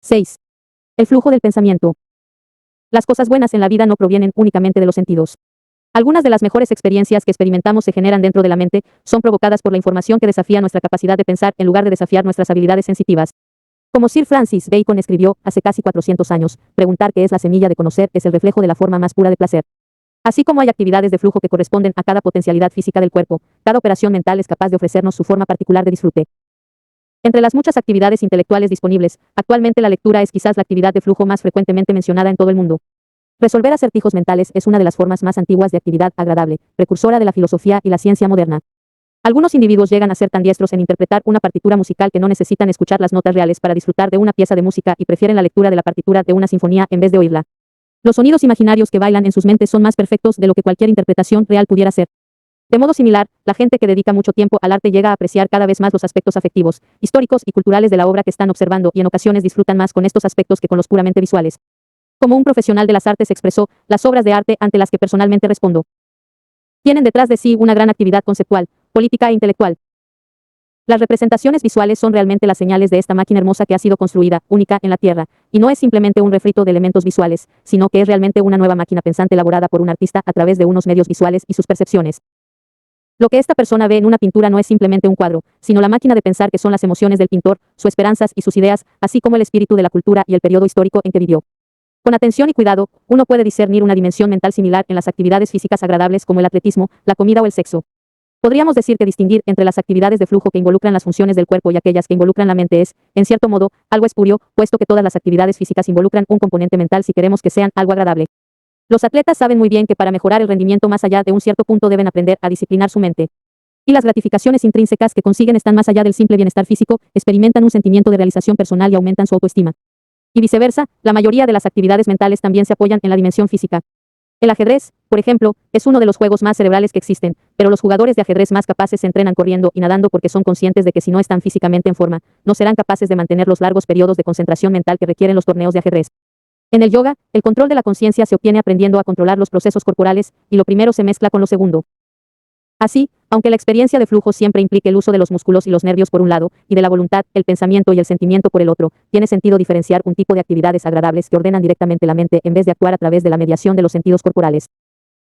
6. El flujo del pensamiento. Las cosas buenas en la vida no provienen únicamente de los sentidos. Algunas de las mejores experiencias que experimentamos se generan dentro de la mente, son provocadas por la información que desafía nuestra capacidad de pensar en lugar de desafiar nuestras habilidades sensitivas. Como Sir Francis Bacon escribió hace casi 400 años, preguntar qué es la semilla de conocer es el reflejo de la forma más pura de placer. Así como hay actividades de flujo que corresponden a cada potencialidad física del cuerpo, cada operación mental es capaz de ofrecernos su forma particular de disfrute. Entre las muchas actividades intelectuales disponibles, actualmente la lectura es quizás la actividad de flujo más frecuentemente mencionada en todo el mundo. Resolver acertijos mentales es una de las formas más antiguas de actividad agradable, precursora de la filosofía y la ciencia moderna. Algunos individuos llegan a ser tan diestros en interpretar una partitura musical que no necesitan escuchar las notas reales para disfrutar de una pieza de música y prefieren la lectura de la partitura de una sinfonía en vez de oírla. Los sonidos imaginarios que bailan en sus mentes son más perfectos de lo que cualquier interpretación real pudiera ser. De modo similar, la gente que dedica mucho tiempo al arte llega a apreciar cada vez más los aspectos afectivos, históricos y culturales de la obra que están observando y en ocasiones disfrutan más con estos aspectos que con los puramente visuales. Como un profesional de las artes expresó, las obras de arte ante las que personalmente respondo tienen detrás de sí una gran actividad conceptual, política e intelectual. Las representaciones visuales son realmente las señales de esta máquina hermosa que ha sido construida, única en la Tierra, y no es simplemente un refrito de elementos visuales, sino que es realmente una nueva máquina pensante elaborada por un artista a través de unos medios visuales y sus percepciones. Lo que esta persona ve en una pintura no es simplemente un cuadro, sino la máquina de pensar que son las emociones del pintor, sus esperanzas y sus ideas, así como el espíritu de la cultura y el periodo histórico en que vivió. Con atención y cuidado, uno puede discernir una dimensión mental similar en las actividades físicas agradables como el atletismo, la comida o el sexo. Podríamos decir que distinguir entre las actividades de flujo que involucran las funciones del cuerpo y aquellas que involucran la mente es, en cierto modo, algo espurio, puesto que todas las actividades físicas involucran un componente mental si queremos que sean algo agradable. Los atletas saben muy bien que para mejorar el rendimiento más allá de un cierto punto deben aprender a disciplinar su mente. Y las gratificaciones intrínsecas que consiguen están más allá del simple bienestar físico, experimentan un sentimiento de realización personal y aumentan su autoestima. Y viceversa, la mayoría de las actividades mentales también se apoyan en la dimensión física. El ajedrez, por ejemplo, es uno de los juegos más cerebrales que existen, pero los jugadores de ajedrez más capaces se entrenan corriendo y nadando porque son conscientes de que si no están físicamente en forma, no serán capaces de mantener los largos periodos de concentración mental que requieren los torneos de ajedrez. En el yoga, el control de la conciencia se obtiene aprendiendo a controlar los procesos corporales, y lo primero se mezcla con lo segundo. Así, aunque la experiencia de flujo siempre implique el uso de los músculos y los nervios por un lado, y de la voluntad, el pensamiento y el sentimiento por el otro, tiene sentido diferenciar un tipo de actividades agradables que ordenan directamente la mente en vez de actuar a través de la mediación de los sentidos corporales.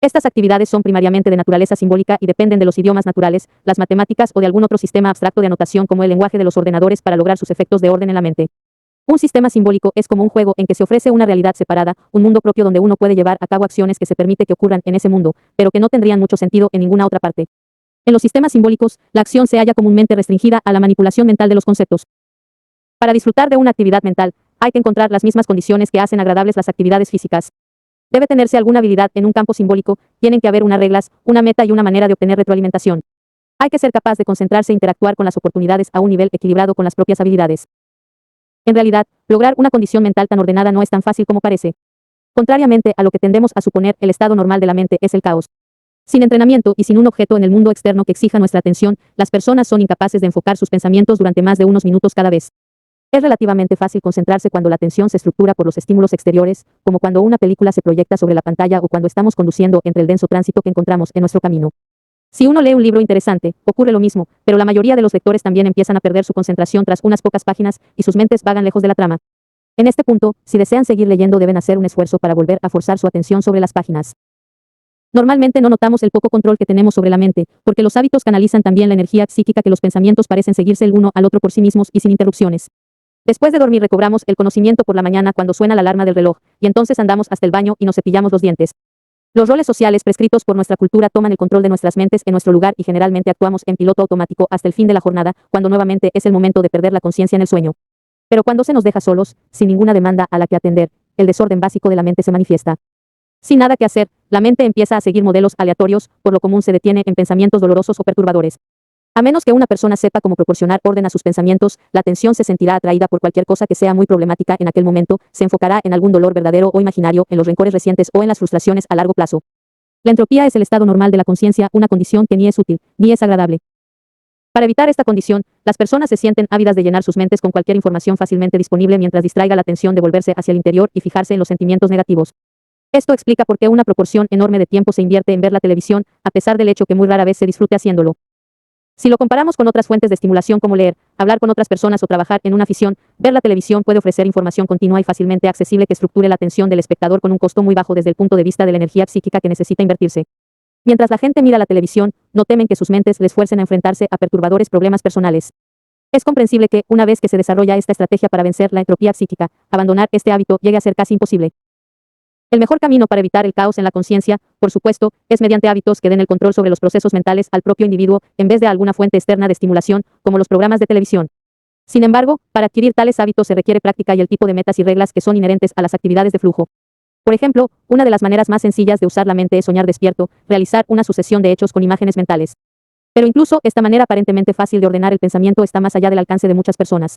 Estas actividades son primariamente de naturaleza simbólica y dependen de los idiomas naturales, las matemáticas o de algún otro sistema abstracto de anotación como el lenguaje de los ordenadores para lograr sus efectos de orden en la mente. Un sistema simbólico es como un juego en que se ofrece una realidad separada, un mundo propio donde uno puede llevar a cabo acciones que se permite que ocurran en ese mundo, pero que no tendrían mucho sentido en ninguna otra parte. En los sistemas simbólicos, la acción se halla comúnmente restringida a la manipulación mental de los conceptos. Para disfrutar de una actividad mental, hay que encontrar las mismas condiciones que hacen agradables las actividades físicas. Debe tenerse alguna habilidad en un campo simbólico, tienen que haber unas reglas, una meta y una manera de obtener retroalimentación. Hay que ser capaz de concentrarse e interactuar con las oportunidades a un nivel equilibrado con las propias habilidades. En realidad, lograr una condición mental tan ordenada no es tan fácil como parece. Contrariamente a lo que tendemos a suponer, el estado normal de la mente es el caos. Sin entrenamiento y sin un objeto en el mundo externo que exija nuestra atención, las personas son incapaces de enfocar sus pensamientos durante más de unos minutos cada vez. Es relativamente fácil concentrarse cuando la atención se estructura por los estímulos exteriores, como cuando una película se proyecta sobre la pantalla o cuando estamos conduciendo entre el denso tránsito que encontramos en nuestro camino. Si uno lee un libro interesante, ocurre lo mismo, pero la mayoría de los lectores también empiezan a perder su concentración tras unas pocas páginas, y sus mentes vagan lejos de la trama. En este punto, si desean seguir leyendo deben hacer un esfuerzo para volver a forzar su atención sobre las páginas. Normalmente no notamos el poco control que tenemos sobre la mente, porque los hábitos canalizan también la energía psíquica que los pensamientos parecen seguirse el uno al otro por sí mismos y sin interrupciones. Después de dormir recobramos el conocimiento por la mañana cuando suena la alarma del reloj, y entonces andamos hasta el baño y nos cepillamos los dientes. Los roles sociales prescritos por nuestra cultura toman el control de nuestras mentes en nuestro lugar y generalmente actuamos en piloto automático hasta el fin de la jornada, cuando nuevamente es el momento de perder la conciencia en el sueño. Pero cuando se nos deja solos, sin ninguna demanda a la que atender, el desorden básico de la mente se manifiesta. Sin nada que hacer, la mente empieza a seguir modelos aleatorios, por lo común se detiene en pensamientos dolorosos o perturbadores. A menos que una persona sepa cómo proporcionar orden a sus pensamientos, la atención se sentirá atraída por cualquier cosa que sea muy problemática en aquel momento, se enfocará en algún dolor verdadero o imaginario, en los rencores recientes o en las frustraciones a largo plazo. La entropía es el estado normal de la conciencia, una condición que ni es útil, ni es agradable. Para evitar esta condición, las personas se sienten ávidas de llenar sus mentes con cualquier información fácilmente disponible mientras distraiga la atención de volverse hacia el interior y fijarse en los sentimientos negativos. Esto explica por qué una proporción enorme de tiempo se invierte en ver la televisión, a pesar del hecho que muy rara vez se disfrute haciéndolo. Si lo comparamos con otras fuentes de estimulación como leer, hablar con otras personas o trabajar en una afición, ver la televisión puede ofrecer información continua y fácilmente accesible que estructure la atención del espectador con un costo muy bajo desde el punto de vista de la energía psíquica que necesita invertirse. Mientras la gente mira la televisión, no temen que sus mentes les fuercen a enfrentarse a perturbadores problemas personales. Es comprensible que, una vez que se desarrolla esta estrategia para vencer la entropía psíquica, abandonar este hábito llegue a ser casi imposible. El mejor camino para evitar el caos en la conciencia, por supuesto, es mediante hábitos que den el control sobre los procesos mentales al propio individuo, en vez de alguna fuente externa de estimulación, como los programas de televisión. Sin embargo, para adquirir tales hábitos se requiere práctica y el tipo de metas y reglas que son inherentes a las actividades de flujo. Por ejemplo, una de las maneras más sencillas de usar la mente es soñar despierto, realizar una sucesión de hechos con imágenes mentales. Pero incluso esta manera aparentemente fácil de ordenar el pensamiento está más allá del alcance de muchas personas.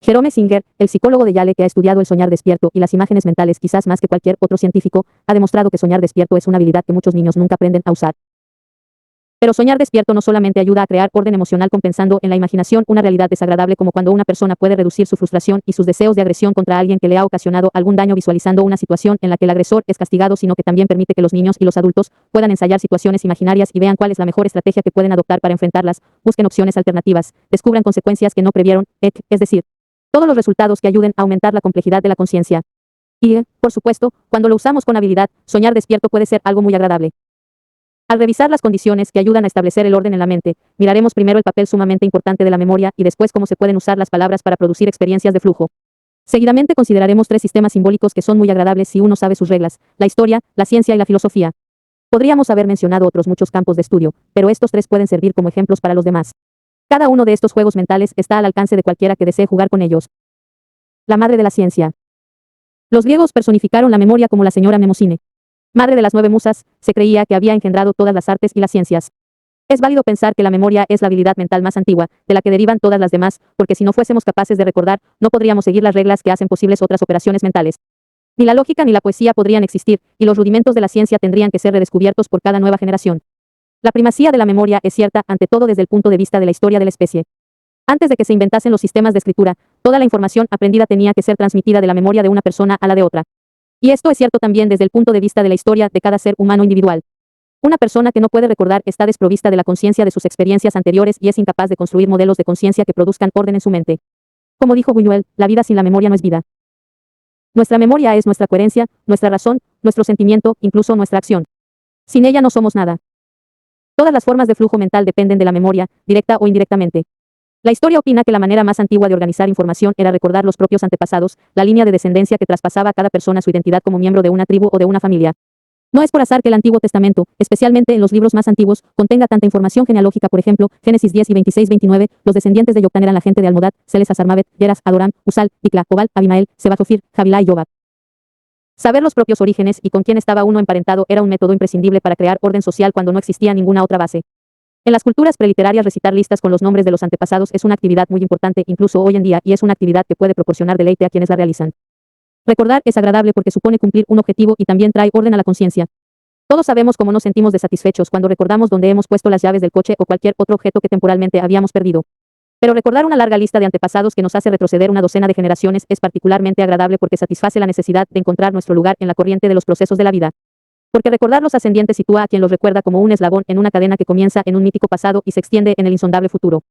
Jerome Singer, el psicólogo de Yale que ha estudiado el soñar despierto y las imágenes mentales quizás más que cualquier otro científico, ha demostrado que soñar despierto es una habilidad que muchos niños nunca aprenden a usar. Pero soñar despierto no solamente ayuda a crear orden emocional compensando en la imaginación una realidad desagradable como cuando una persona puede reducir su frustración y sus deseos de agresión contra alguien que le ha ocasionado algún daño visualizando una situación en la que el agresor es castigado, sino que también permite que los niños y los adultos puedan ensayar situaciones imaginarias y vean cuál es la mejor estrategia que pueden adoptar para enfrentarlas, busquen opciones alternativas, descubran consecuencias que no previeron, es decir, todos los resultados que ayuden a aumentar la complejidad de la conciencia. Y, por supuesto, cuando lo usamos con habilidad, soñar despierto puede ser algo muy agradable. Al revisar las condiciones que ayudan a establecer el orden en la mente, miraremos primero el papel sumamente importante de la memoria y después cómo se pueden usar las palabras para producir experiencias de flujo. Seguidamente consideraremos tres sistemas simbólicos que son muy agradables si uno sabe sus reglas: la historia, la ciencia y la filosofía. Podríamos haber mencionado otros muchos campos de estudio, pero estos tres pueden servir como ejemplos para los demás. Cada uno de estos juegos mentales está al alcance de cualquiera que desee jugar con ellos. La madre de la ciencia. Los griegos personificaron la memoria como la señora Mnemosine. Madre de las 9 musas, se creía que había engendrado todas las artes y las ciencias. Es válido pensar que la memoria es la habilidad mental más antigua, de la que derivan todas las demás, porque si no fuésemos capaces de recordar, no podríamos seguir las reglas que hacen posibles otras operaciones mentales. Ni la lógica ni la poesía podrían existir, y los rudimentos de la ciencia tendrían que ser redescubiertos por cada nueva generación. La primacía de la memoria es cierta, ante todo desde el punto de vista de la historia de la especie. Antes de que se inventasen los sistemas de escritura, toda la información aprendida tenía que ser transmitida de la memoria de una persona a la de otra. Y esto es cierto también desde el punto de vista de la historia de cada ser humano individual. Una persona que no puede recordar está desprovista de la conciencia de sus experiencias anteriores y es incapaz de construir modelos de conciencia que produzcan orden en su mente. Como dijo Buñuel, la vida sin la memoria no es vida. Nuestra memoria es nuestra coherencia, nuestra razón, nuestro sentimiento, incluso nuestra acción. Sin ella no somos nada. Todas las formas de flujo mental dependen de la memoria, directa o indirectamente. La historia opina que la manera más antigua de organizar información era recordar los propios antepasados, la línea de descendencia que traspasaba a cada persona su identidad como miembro de una tribu o de una familia. No es por azar que el Antiguo Testamento, especialmente en los libros más antiguos, contenga tanta información genealógica. Por ejemplo, Génesis 10 y 26-29, los descendientes de Yoctán eran la gente de Almodad, Seles, Asarmavet, Yeras, Adoram, Usal, Dicla, Obal, Abimael, Sebajofir, Javilá y Yobab. Saber los propios orígenes y con quién estaba uno emparentado era un método imprescindible para crear orden social cuando no existía ninguna otra base. En las culturas preliterarias recitar listas con los nombres de los antepasados es una actividad muy importante incluso hoy en día y es una actividad que puede proporcionar deleite a quienes la realizan. Recordar es agradable porque supone cumplir un objetivo y también trae orden a la conciencia. Todos sabemos cómo nos sentimos desatisfechos cuando recordamos dónde hemos puesto las llaves del coche o cualquier otro objeto que temporalmente habíamos perdido. Pero recordar una larga lista de antepasados que nos hace retroceder una docena de generaciones es particularmente agradable porque satisface la necesidad de encontrar nuestro lugar en la corriente de los procesos de la vida. Porque recordar los ascendientes sitúa a quien los recuerda como un eslabón en una cadena que comienza en un mítico pasado y se extiende en el insondable futuro.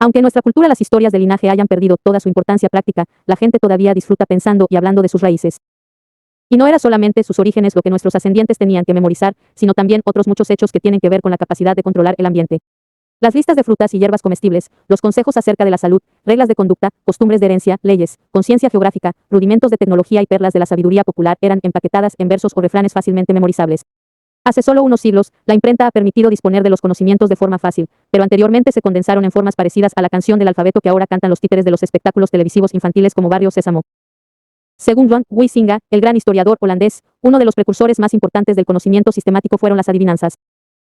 Aunque en nuestra cultura las historias de linaje hayan perdido toda su importancia práctica, la gente todavía disfruta pensando y hablando de sus raíces. Y no era solamente sus orígenes lo que nuestros ascendientes tenían que memorizar, sino también otros muchos hechos que tienen que ver con la capacidad de controlar el ambiente. Las listas de frutas y hierbas comestibles, los consejos acerca de la salud, reglas de conducta, costumbres de herencia, leyes, conciencia geográfica, rudimentos de tecnología y perlas de la sabiduría popular eran empaquetadas en versos o refranes fácilmente memorizables. Hace solo unos siglos, la imprenta ha permitido disponer de los conocimientos de forma fácil, pero anteriormente se condensaron en formas parecidas a la canción del alfabeto que ahora cantan los títeres de los espectáculos televisivos infantiles como Barrio Sésamo. Según Johan Huizinga, el gran historiador holandés, uno de los precursores más importantes del conocimiento sistemático fueron las adivinanzas.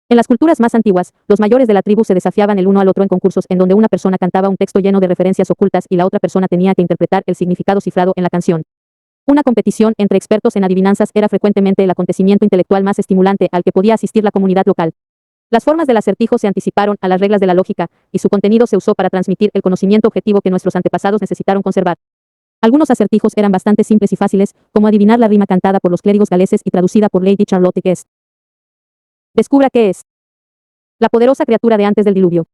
En las culturas más antiguas, los mayores de la tribu se desafiaban el uno al otro en concursos en donde una persona cantaba un texto lleno de referencias ocultas y la otra persona tenía que interpretar el significado cifrado en la canción. Una competición entre expertos en adivinanzas era frecuentemente el acontecimiento intelectual más estimulante al que podía asistir la comunidad local. Las formas del acertijo se anticiparon a las reglas de la lógica, y su contenido se usó para transmitir el conocimiento objetivo que nuestros antepasados necesitaron conservar. Algunos acertijos eran bastante simples y fáciles, como adivinar la rima cantada por los clérigos galeses y traducida por Lady Charlotte Guest. Descubra qué es. La poderosa criatura de antes del diluvio.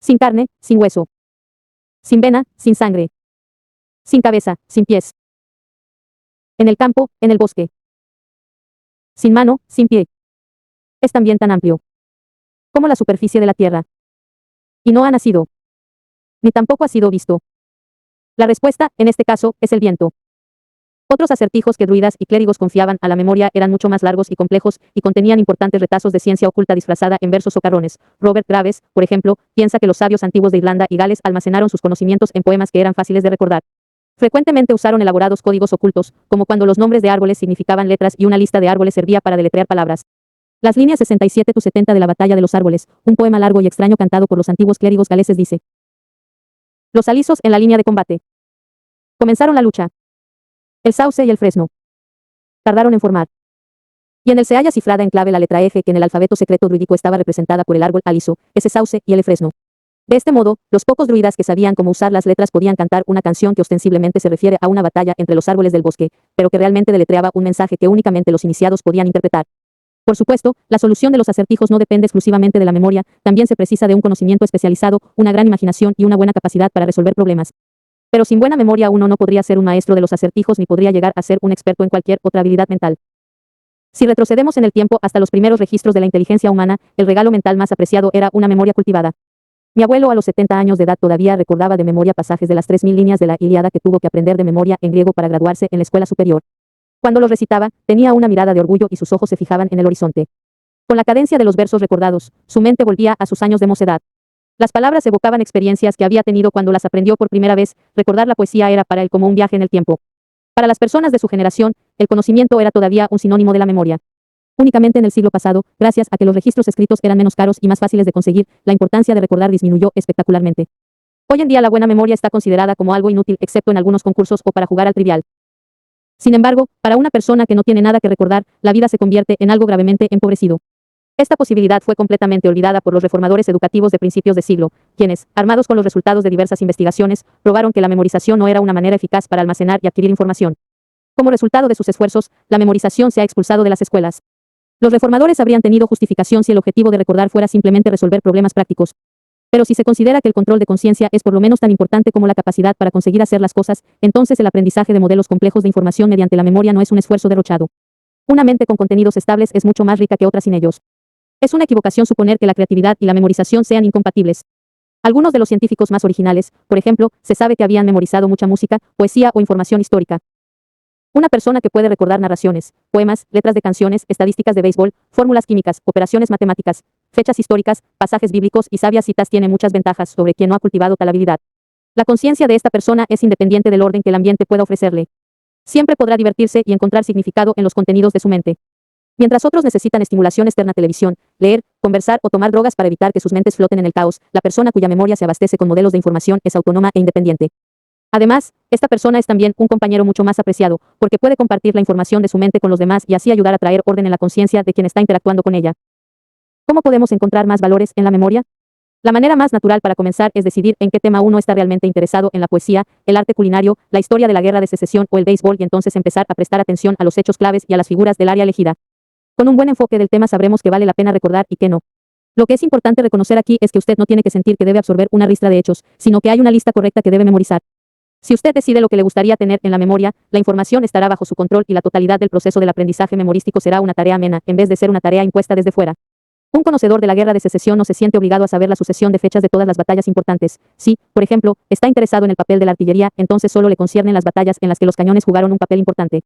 Sin carne, sin hueso. Sin vena, sin sangre. Sin cabeza, sin pies. En el campo, en el bosque. Sin mano, sin pie. Es también tan amplio como la superficie de la tierra. Y no ha nacido. Ni tampoco ha sido visto. La respuesta, en este caso, es el viento. Otros acertijos que druidas y clérigos confiaban a la memoria eran mucho más largos y complejos, y contenían importantes retazos de ciencia oculta disfrazada en versos socarrones. Robert Graves, por ejemplo, piensa que los sabios antiguos de Irlanda y Gales almacenaron sus conocimientos en poemas que eran fáciles de recordar. Frecuentemente usaron elaborados códigos ocultos, como cuando los nombres de árboles significaban letras y una lista de árboles servía para deletrear palabras. Las líneas 67-70 de la Batalla de los Árboles, un poema largo y extraño cantado por los antiguos clérigos galeses, dice: los alisos en la línea de combate. Comenzaron la lucha. El sauce y el fresno tardaron en formar. Y en él se halla cifrada en clave la letra F, que en el alfabeto secreto druídico estaba representada por el árbol aliso, ese sauce y el fresno. De este modo, los pocos druidas que sabían cómo usar las letras podían cantar una canción que ostensiblemente se refiere a una batalla entre los árboles del bosque, pero que realmente deletreaba un mensaje que únicamente los iniciados podían interpretar. Por supuesto, la solución de los acertijos no depende exclusivamente de la memoria, también se precisa de un conocimiento especializado, una gran imaginación y una buena capacidad para resolver problemas. Pero sin buena memoria uno no podría ser un maestro de los acertijos ni podría llegar a ser un experto en cualquier otra habilidad mental. Si retrocedemos en el tiempo hasta los primeros registros de la inteligencia humana, el regalo mental más apreciado era una memoria cultivada. Mi abuelo a los 70 años de edad todavía recordaba de memoria pasajes de las 3000 líneas de la Ilíada que tuvo que aprender de memoria en griego para graduarse en la escuela superior. Cuando los recitaba, tenía una mirada de orgullo y sus ojos se fijaban en el horizonte. Con la cadencia de los versos recordados, su mente volvía a sus años de mocedad. Las palabras evocaban experiencias que había tenido cuando las aprendió por primera vez. Recordar la poesía era para él como un viaje en el tiempo. Para las personas de su generación, el conocimiento era todavía un sinónimo de la memoria. Únicamente en el siglo pasado, gracias a que los registros escritos eran menos caros y más fáciles de conseguir, la importancia de recordar disminuyó espectacularmente. Hoy en día la buena memoria está considerada como algo inútil, excepto en algunos concursos o para jugar al trivial. Sin embargo, para una persona que no tiene nada que recordar, la vida se convierte en algo gravemente empobrecido. Esta posibilidad fue completamente olvidada por los reformadores educativos de principios de siglo, quienes, armados con los resultados de diversas investigaciones, probaron que la memorización no era una manera eficaz para almacenar y adquirir información. Como resultado de sus esfuerzos, la memorización se ha expulsado de las escuelas. Los reformadores habrían tenido justificación si el objetivo de recordar fuera simplemente resolver problemas prácticos. Pero si se considera que el control de conciencia es por lo menos tan importante como la capacidad para conseguir hacer las cosas, entonces el aprendizaje de modelos complejos de información mediante la memoria no es un esfuerzo derrochado. Una mente con contenidos estables es mucho más rica que otra sin ellos. Es una equivocación suponer que la creatividad y la memorización sean incompatibles. Algunos de los científicos más originales, por ejemplo, se sabe que habían memorizado mucha música, poesía o información histórica. Una persona que puede recordar narraciones, poemas, letras de canciones, estadísticas de béisbol, fórmulas químicas, operaciones matemáticas, fechas históricas, pasajes bíblicos y sabias citas tiene muchas ventajas sobre quien no ha cultivado tal habilidad. La conciencia de esta persona es independiente del orden que el ambiente pueda ofrecerle. Siempre podrá divertirse y encontrar significado en los contenidos de su mente. Mientras otros necesitan estimulación externa, televisión, leer, conversar o tomar drogas para evitar que sus mentes floten en el caos, la persona cuya memoria se abastece con modelos de información es autónoma e independiente. Además, esta persona es también un compañero mucho más apreciado, porque puede compartir la información de su mente con los demás y así ayudar a traer orden en la conciencia de quien está interactuando con ella. ¿Cómo podemos encontrar más valores en la memoria? La manera más natural para comenzar es decidir en qué tema uno está realmente interesado: en la poesía, el arte culinario, la historia de la guerra de secesión o el béisbol, y entonces empezar a prestar atención a los hechos claves y a las figuras del área elegida. Con un buen enfoque del tema sabremos que vale la pena recordar y que no. Lo que es importante reconocer aquí es que usted no tiene que sentir que debe absorber una ristra de hechos, sino que hay una lista correcta que debe memorizar. Si usted decide lo que le gustaría tener en la memoria, la información estará bajo su control y la totalidad del proceso del aprendizaje memorístico será una tarea amena, en vez de ser una tarea impuesta desde fuera. Un conocedor de la guerra de secesión no se siente obligado a saber la sucesión de fechas de todas las batallas importantes. Si, por ejemplo, está interesado en el papel de la artillería, entonces solo le conciernen las batallas en las que los cañones jugaron un papel importante.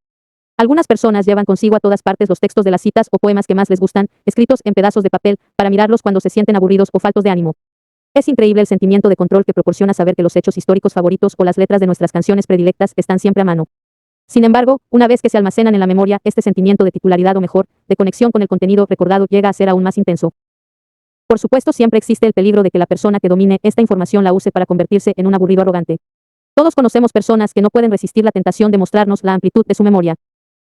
Algunas personas llevan consigo a todas partes los textos de las citas o poemas que más les gustan, escritos en pedazos de papel, para mirarlos cuando se sienten aburridos o faltos de ánimo. Es increíble el sentimiento de control que proporciona saber que los hechos históricos favoritos o las letras de nuestras canciones predilectas están siempre a mano. Sin embargo, una vez que se almacenan en la memoria, este sentimiento de titularidad o mejor, de conexión con el contenido recordado llega a ser aún más intenso. Por supuesto, siempre existe el peligro de que la persona que domine esta información la use para convertirse en un aburrido arrogante. Todos conocemos personas que no pueden resistir la tentación de mostrarnos la amplitud de su memoria.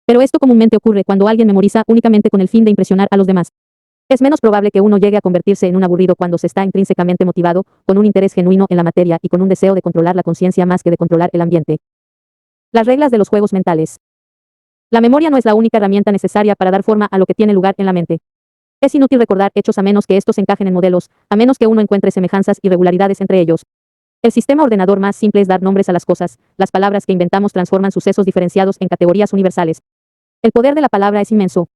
Pero esto comúnmente ocurre cuando alguien memoriza únicamente con el fin de impresionar a los demás. Es menos probable que uno llegue a convertirse en un aburrido cuando se está intrínsecamente motivado, con un interés genuino en la materia y con un deseo de controlar la conciencia más que de controlar el ambiente. Las reglas de los juegos mentales. La memoria no es la única herramienta necesaria para dar forma a lo que tiene lugar en la mente. Es inútil recordar hechos a menos que estos encajen en modelos, a menos que uno encuentre semejanzas y regularidades entre ellos. El sistema ordenador más simple es dar nombres a las cosas. Las palabras que inventamos transforman sucesos diferenciados en categorías universales. El poder de la palabra es inmenso.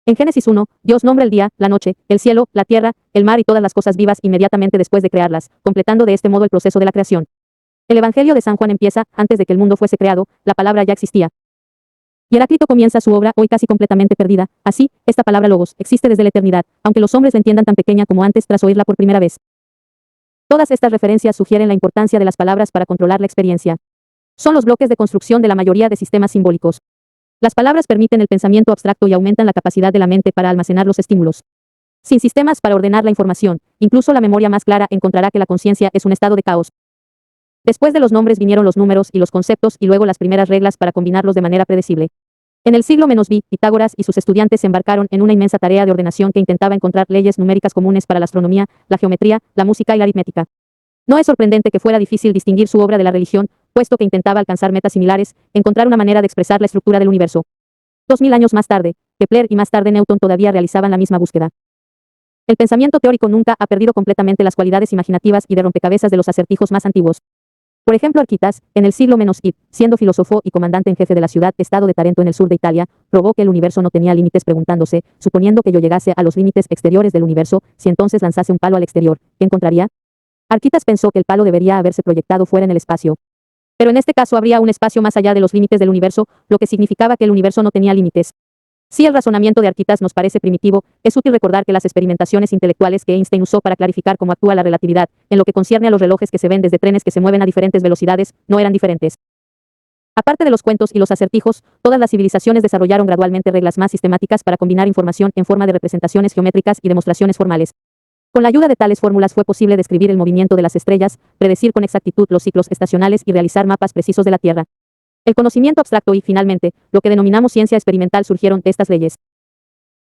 En Génesis 1, Dios nombra el día, la noche, el cielo, la tierra, el mar y todas las cosas vivas inmediatamente después de crearlas, completando de este modo el proceso de la creación. El Evangelio de San Juan empieza, antes de que el mundo fuese creado, la palabra ya existía. Y Heráclito comienza su obra hoy casi completamente perdida. Así, esta palabra logos existe desde la eternidad, aunque los hombres la entiendan tan pequeña como antes tras oírla por primera vez. Todas estas referencias sugieren la importancia de las palabras para controlar la experiencia. Son los bloques de construcción de la mayoría de sistemas simbólicos. Las palabras permiten el pensamiento abstracto y aumentan la capacidad de la mente para almacenar los estímulos. Sin sistemas para ordenar la información, incluso la memoria más clara encontrará que la conciencia es un estado de caos. Después de los nombres vinieron los números y los conceptos y luego las primeras reglas para combinarlos de manera predecible. En el siglo -B, Pitágoras y sus estudiantes se embarcaron en una inmensa tarea de ordenación que intentaba encontrar leyes numéricas comunes para la astronomía, la geometría, la música y la aritmética. No es sorprendente que fuera difícil distinguir su obra de la religión, puesto que intentaba alcanzar metas similares, encontrar una manera de expresar la estructura del universo. 2000 años más tarde, Kepler y más tarde Newton todavía realizaban la misma búsqueda. El pensamiento teórico nunca ha perdido completamente las cualidades imaginativas y de rompecabezas de los acertijos más antiguos. Por ejemplo, Arquitas, en el siglo -I, siendo filósofo y comandante en jefe de la ciudad-estado de Tarento en el sur de Italia, probó que el universo no tenía límites preguntándose, suponiendo que yo llegase a los límites exteriores del universo, si entonces lanzase un palo al exterior, ¿qué encontraría? Arquitas pensó que el palo debería haberse proyectado fuera en el espacio. Pero en este caso habría un espacio más allá de los límites del universo, lo que significaba que el universo no tenía límites. Si el razonamiento de Arquitas nos parece primitivo, es útil recordar que las experimentaciones intelectuales que Einstein usó para clarificar cómo actúa la relatividad, en lo que concierne a los relojes que se ven desde trenes que se mueven a diferentes velocidades, no eran diferentes. Aparte de los cuentos y los acertijos, todas las civilizaciones desarrollaron gradualmente reglas más sistemáticas para combinar información en forma de representaciones geométricas y demostraciones formales. Con la ayuda de tales fórmulas fue posible describir el movimiento de las estrellas, predecir con exactitud los ciclos estacionales y realizar mapas precisos de la Tierra. El conocimiento abstracto y, finalmente, lo que denominamos ciencia experimental surgieron de estas leyes.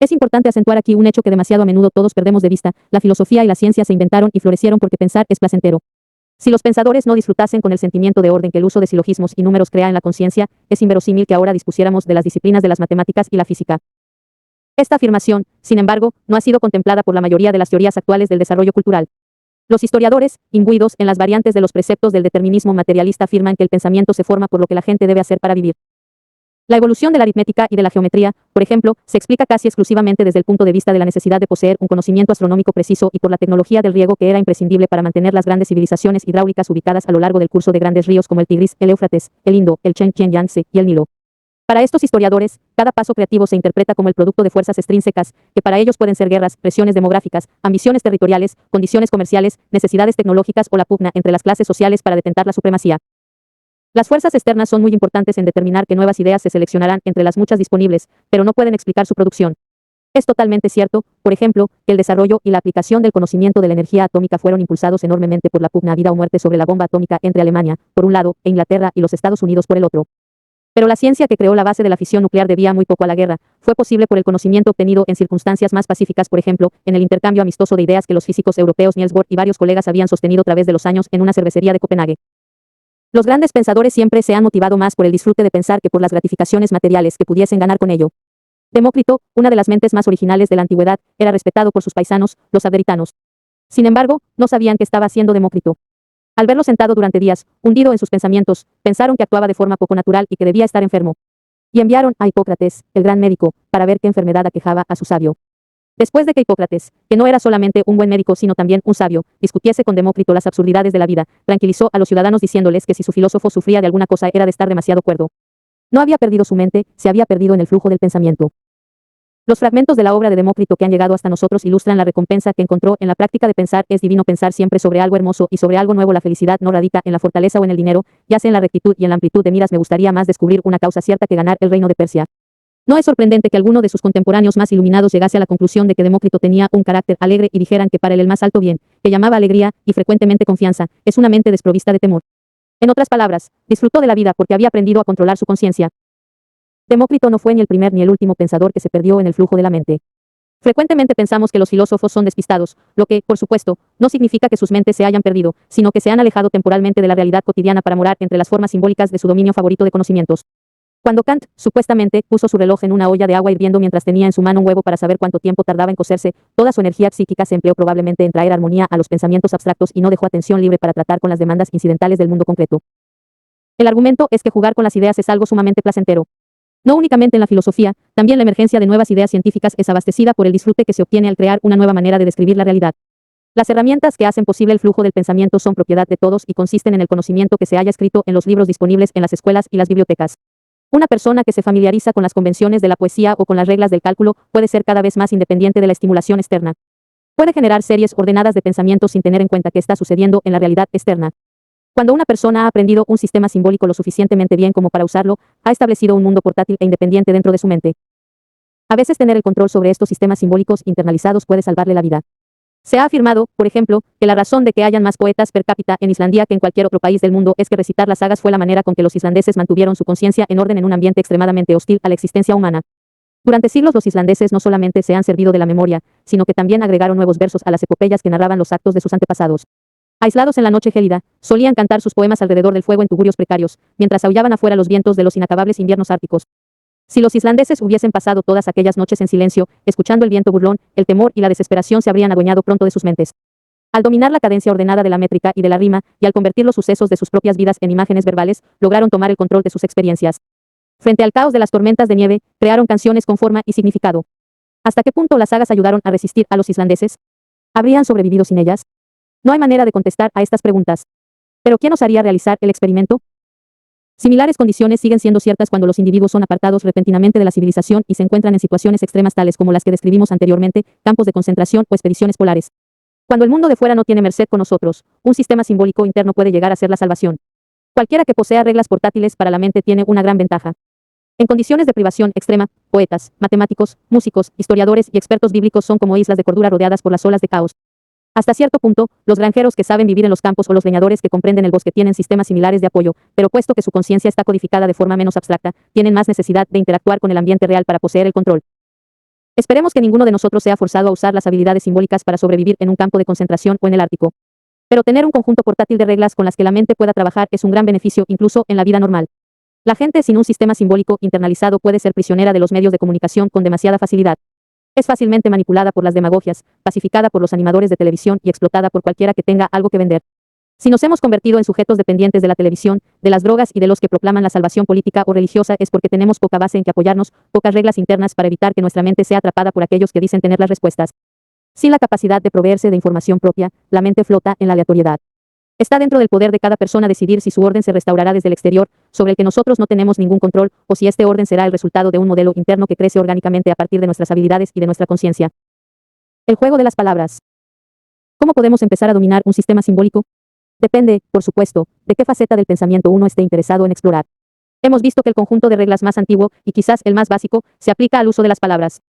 Es importante acentuar aquí un hecho que demasiado a menudo todos perdemos de vista: la filosofía y la ciencia se inventaron y florecieron porque pensar es placentero. Si los pensadores no disfrutasen con el sentimiento de orden que el uso de silogismos y números crea en la conciencia, es inverosímil que ahora dispusiéramos de las disciplinas de las matemáticas y la física. Esta afirmación, sin embargo, no ha sido contemplada por la mayoría de las teorías actuales del desarrollo cultural. Los historiadores, imbuidos en las variantes de los preceptos del determinismo materialista, afirman que el pensamiento se forma por lo que la gente debe hacer para vivir. La evolución de la aritmética y de la geometría, por ejemplo, se explica casi exclusivamente desde el punto de vista de la necesidad de poseer un conocimiento astronómico preciso y por la tecnología del riego que era imprescindible para mantener las grandes civilizaciones hidráulicas ubicadas a lo largo del curso de grandes ríos como el Tigris, el Éufrates, el Indo, el Yangtze y el Nilo. Para estos historiadores, cada paso creativo se interpreta como el producto de fuerzas extrínsecas, que para ellos pueden ser guerras, presiones demográficas, ambiciones territoriales, condiciones comerciales, necesidades tecnológicas o la pugna entre las clases sociales para detentar la supremacía. Las fuerzas externas son muy importantes en determinar qué nuevas ideas se seleccionarán entre las muchas disponibles, pero no pueden explicar su producción. Es totalmente cierto, por ejemplo, que el desarrollo y la aplicación del conocimiento de la energía atómica fueron impulsados enormemente por la pugna a vida o muerte sobre la bomba atómica entre Alemania, por un lado, e Inglaterra y los Estados Unidos por el otro. Pero la ciencia que creó la base de la fisión nuclear debía muy poco a la guerra. Fue posible por el conocimiento obtenido en circunstancias más pacíficas, por ejemplo, en el intercambio amistoso de ideas que los físicos europeos Niels Bohr y varios colegas habían sostenido a través de los años en una cervecería de Copenhague. Los grandes pensadores siempre se han motivado más por el disfrute de pensar que por las gratificaciones materiales que pudiesen ganar con ello. Demócrito, una de las mentes más originales de la antigüedad, era respetado por sus paisanos, los abderitanos. Sin embargo, no sabían qué estaba haciendo Demócrito. Al verlo sentado durante días, hundido en sus pensamientos, pensaron que actuaba de forma poco natural y que debía estar enfermo. Y enviaron a Hipócrates, el gran médico, para ver qué enfermedad aquejaba a su sabio. Después de que Hipócrates, que no era solamente un buen médico sino también un sabio, discutiese con Demócrito las absurdidades de la vida, tranquilizó a los ciudadanos diciéndoles que si su filósofo sufría de alguna cosa era de estar demasiado cuerdo. No había perdido su mente, se había perdido en el flujo del pensamiento. Los fragmentos de la obra de Demócrito que han llegado hasta nosotros ilustran la recompensa que encontró en la práctica de pensar. Es divino pensar siempre sobre algo hermoso y sobre algo nuevo. La felicidad no radica en la fortaleza o en el dinero, yace en la rectitud y en la amplitud de miras. Me gustaría más descubrir una causa cierta que ganar el reino de Persia. No es sorprendente que alguno de sus contemporáneos más iluminados llegase a la conclusión de que Demócrito tenía un carácter alegre y dijeran que para él el más alto bien, que llamaba alegría, y frecuentemente confianza, es una mente desprovista de temor. En otras palabras, disfrutó de la vida porque había aprendido a controlar su conciencia. Demócrito no fue ni el primer ni el último pensador que se perdió en el flujo de la mente. Frecuentemente pensamos que los filósofos son despistados, lo que, por supuesto, no significa que sus mentes se hayan perdido, sino que se han alejado temporalmente de la realidad cotidiana para morar entre las formas simbólicas de su dominio favorito de conocimientos. Cuando Kant, supuestamente, puso su reloj en una olla de agua hirviendo mientras tenía en su mano un huevo para saber cuánto tiempo tardaba en cocerse, toda su energía psíquica se empleó probablemente en traer armonía a los pensamientos abstractos y no dejó atención libre para tratar con las demandas incidentales del mundo concreto. El argumento es que jugar con las ideas es algo sumamente placentero. No únicamente en la filosofía, también la emergencia de nuevas ideas científicas es abastecida por el disfrute que se obtiene al crear una nueva manera de describir la realidad. Las herramientas que hacen posible el flujo del pensamiento son propiedad de todos y consisten en el conocimiento que se haya escrito en los libros disponibles en las escuelas y las bibliotecas. Una persona que se familiariza con las convenciones de la poesía o con las reglas del cálculo puede ser cada vez más independiente de la estimulación externa. Puede generar series ordenadas de pensamientos sin tener en cuenta qué está sucediendo en la realidad externa. Cuando una persona ha aprendido un sistema simbólico lo suficientemente bien como para usarlo, ha establecido un mundo portátil e independiente dentro de su mente. A veces tener el control sobre estos sistemas simbólicos internalizados puede salvarle la vida. Se ha afirmado, por ejemplo, que la razón de que hayan más poetas per cápita en Islandia que en cualquier otro país del mundo es que recitar las sagas fue la manera con que los islandeses mantuvieron su conciencia en orden en un ambiente extremadamente hostil a la existencia humana. Durante siglos los islandeses no solamente se han servido de la memoria, sino que también agregaron nuevos versos a las epopeyas que narraban los actos de sus antepasados. Aislados en la noche gélida, solían cantar sus poemas alrededor del fuego en tugurios precarios, mientras aullaban afuera los vientos de los inacabables inviernos árticos. Si los islandeses hubiesen pasado todas aquellas noches en silencio, escuchando el viento burlón, el temor y la desesperación se habrían adueñado pronto de sus mentes. Al dominar la cadencia ordenada de la métrica y de la rima, y al convertir los sucesos de sus propias vidas en imágenes verbales, lograron tomar el control de sus experiencias. Frente al caos de las tormentas de nieve, crearon canciones con forma y significado. ¿Hasta qué punto las sagas ayudaron a resistir a los islandeses? ¿Habrían sobrevivido sin ellas? No hay manera de contestar a estas preguntas. ¿Pero quién osaría realizar el experimento? Similares condiciones siguen siendo ciertas cuando los individuos son apartados repentinamente de la civilización y se encuentran en situaciones extremas tales como las que describimos anteriormente, campos de concentración o expediciones polares. Cuando el mundo de fuera no tiene merced con nosotros, un sistema simbólico interno puede llegar a ser la salvación. Cualquiera que posea reglas portátiles para la mente tiene una gran ventaja. En condiciones de privación extrema, poetas, matemáticos, músicos, historiadores y expertos bíblicos son como islas de cordura rodeadas por las olas de caos. Hasta cierto punto, los granjeros que saben vivir en los campos o los leñadores que comprenden el bosque tienen sistemas similares de apoyo, pero puesto que su conciencia está codificada de forma menos abstracta, tienen más necesidad de interactuar con el ambiente real para poseer el control. Esperemos que ninguno de nosotros sea forzado a usar las habilidades simbólicas para sobrevivir en un campo de concentración o en el Ártico. Pero tener un conjunto portátil de reglas con las que la mente pueda trabajar es un gran beneficio incluso en la vida normal. La gente sin un sistema simbólico internalizado puede ser prisionera de los medios de comunicación con demasiada facilidad. Es fácilmente manipulada por las demagogias, pacificada por los animadores de televisión y explotada por cualquiera que tenga algo que vender. Si nos hemos convertido en sujetos dependientes de la televisión, de las drogas y de los que proclaman la salvación política o religiosa es porque tenemos poca base en que apoyarnos, pocas reglas internas para evitar que nuestra mente sea atrapada por aquellos que dicen tener las respuestas. Sin la capacidad de proveerse de información propia, la mente flota en la aleatoriedad. Está dentro del poder de cada persona decidir si su orden se restaurará desde el exterior, sobre el que nosotros no tenemos ningún control, o si este orden será el resultado de un modelo interno que crece orgánicamente a partir de nuestras habilidades y de nuestra conciencia. El juego de las palabras. ¿Cómo podemos empezar a dominar un sistema simbólico? Depende, por supuesto, de qué faceta del pensamiento uno esté interesado en explorar. Hemos visto que el conjunto de reglas más antiguo, y quizás el más básico, se aplica al uso de las palabras.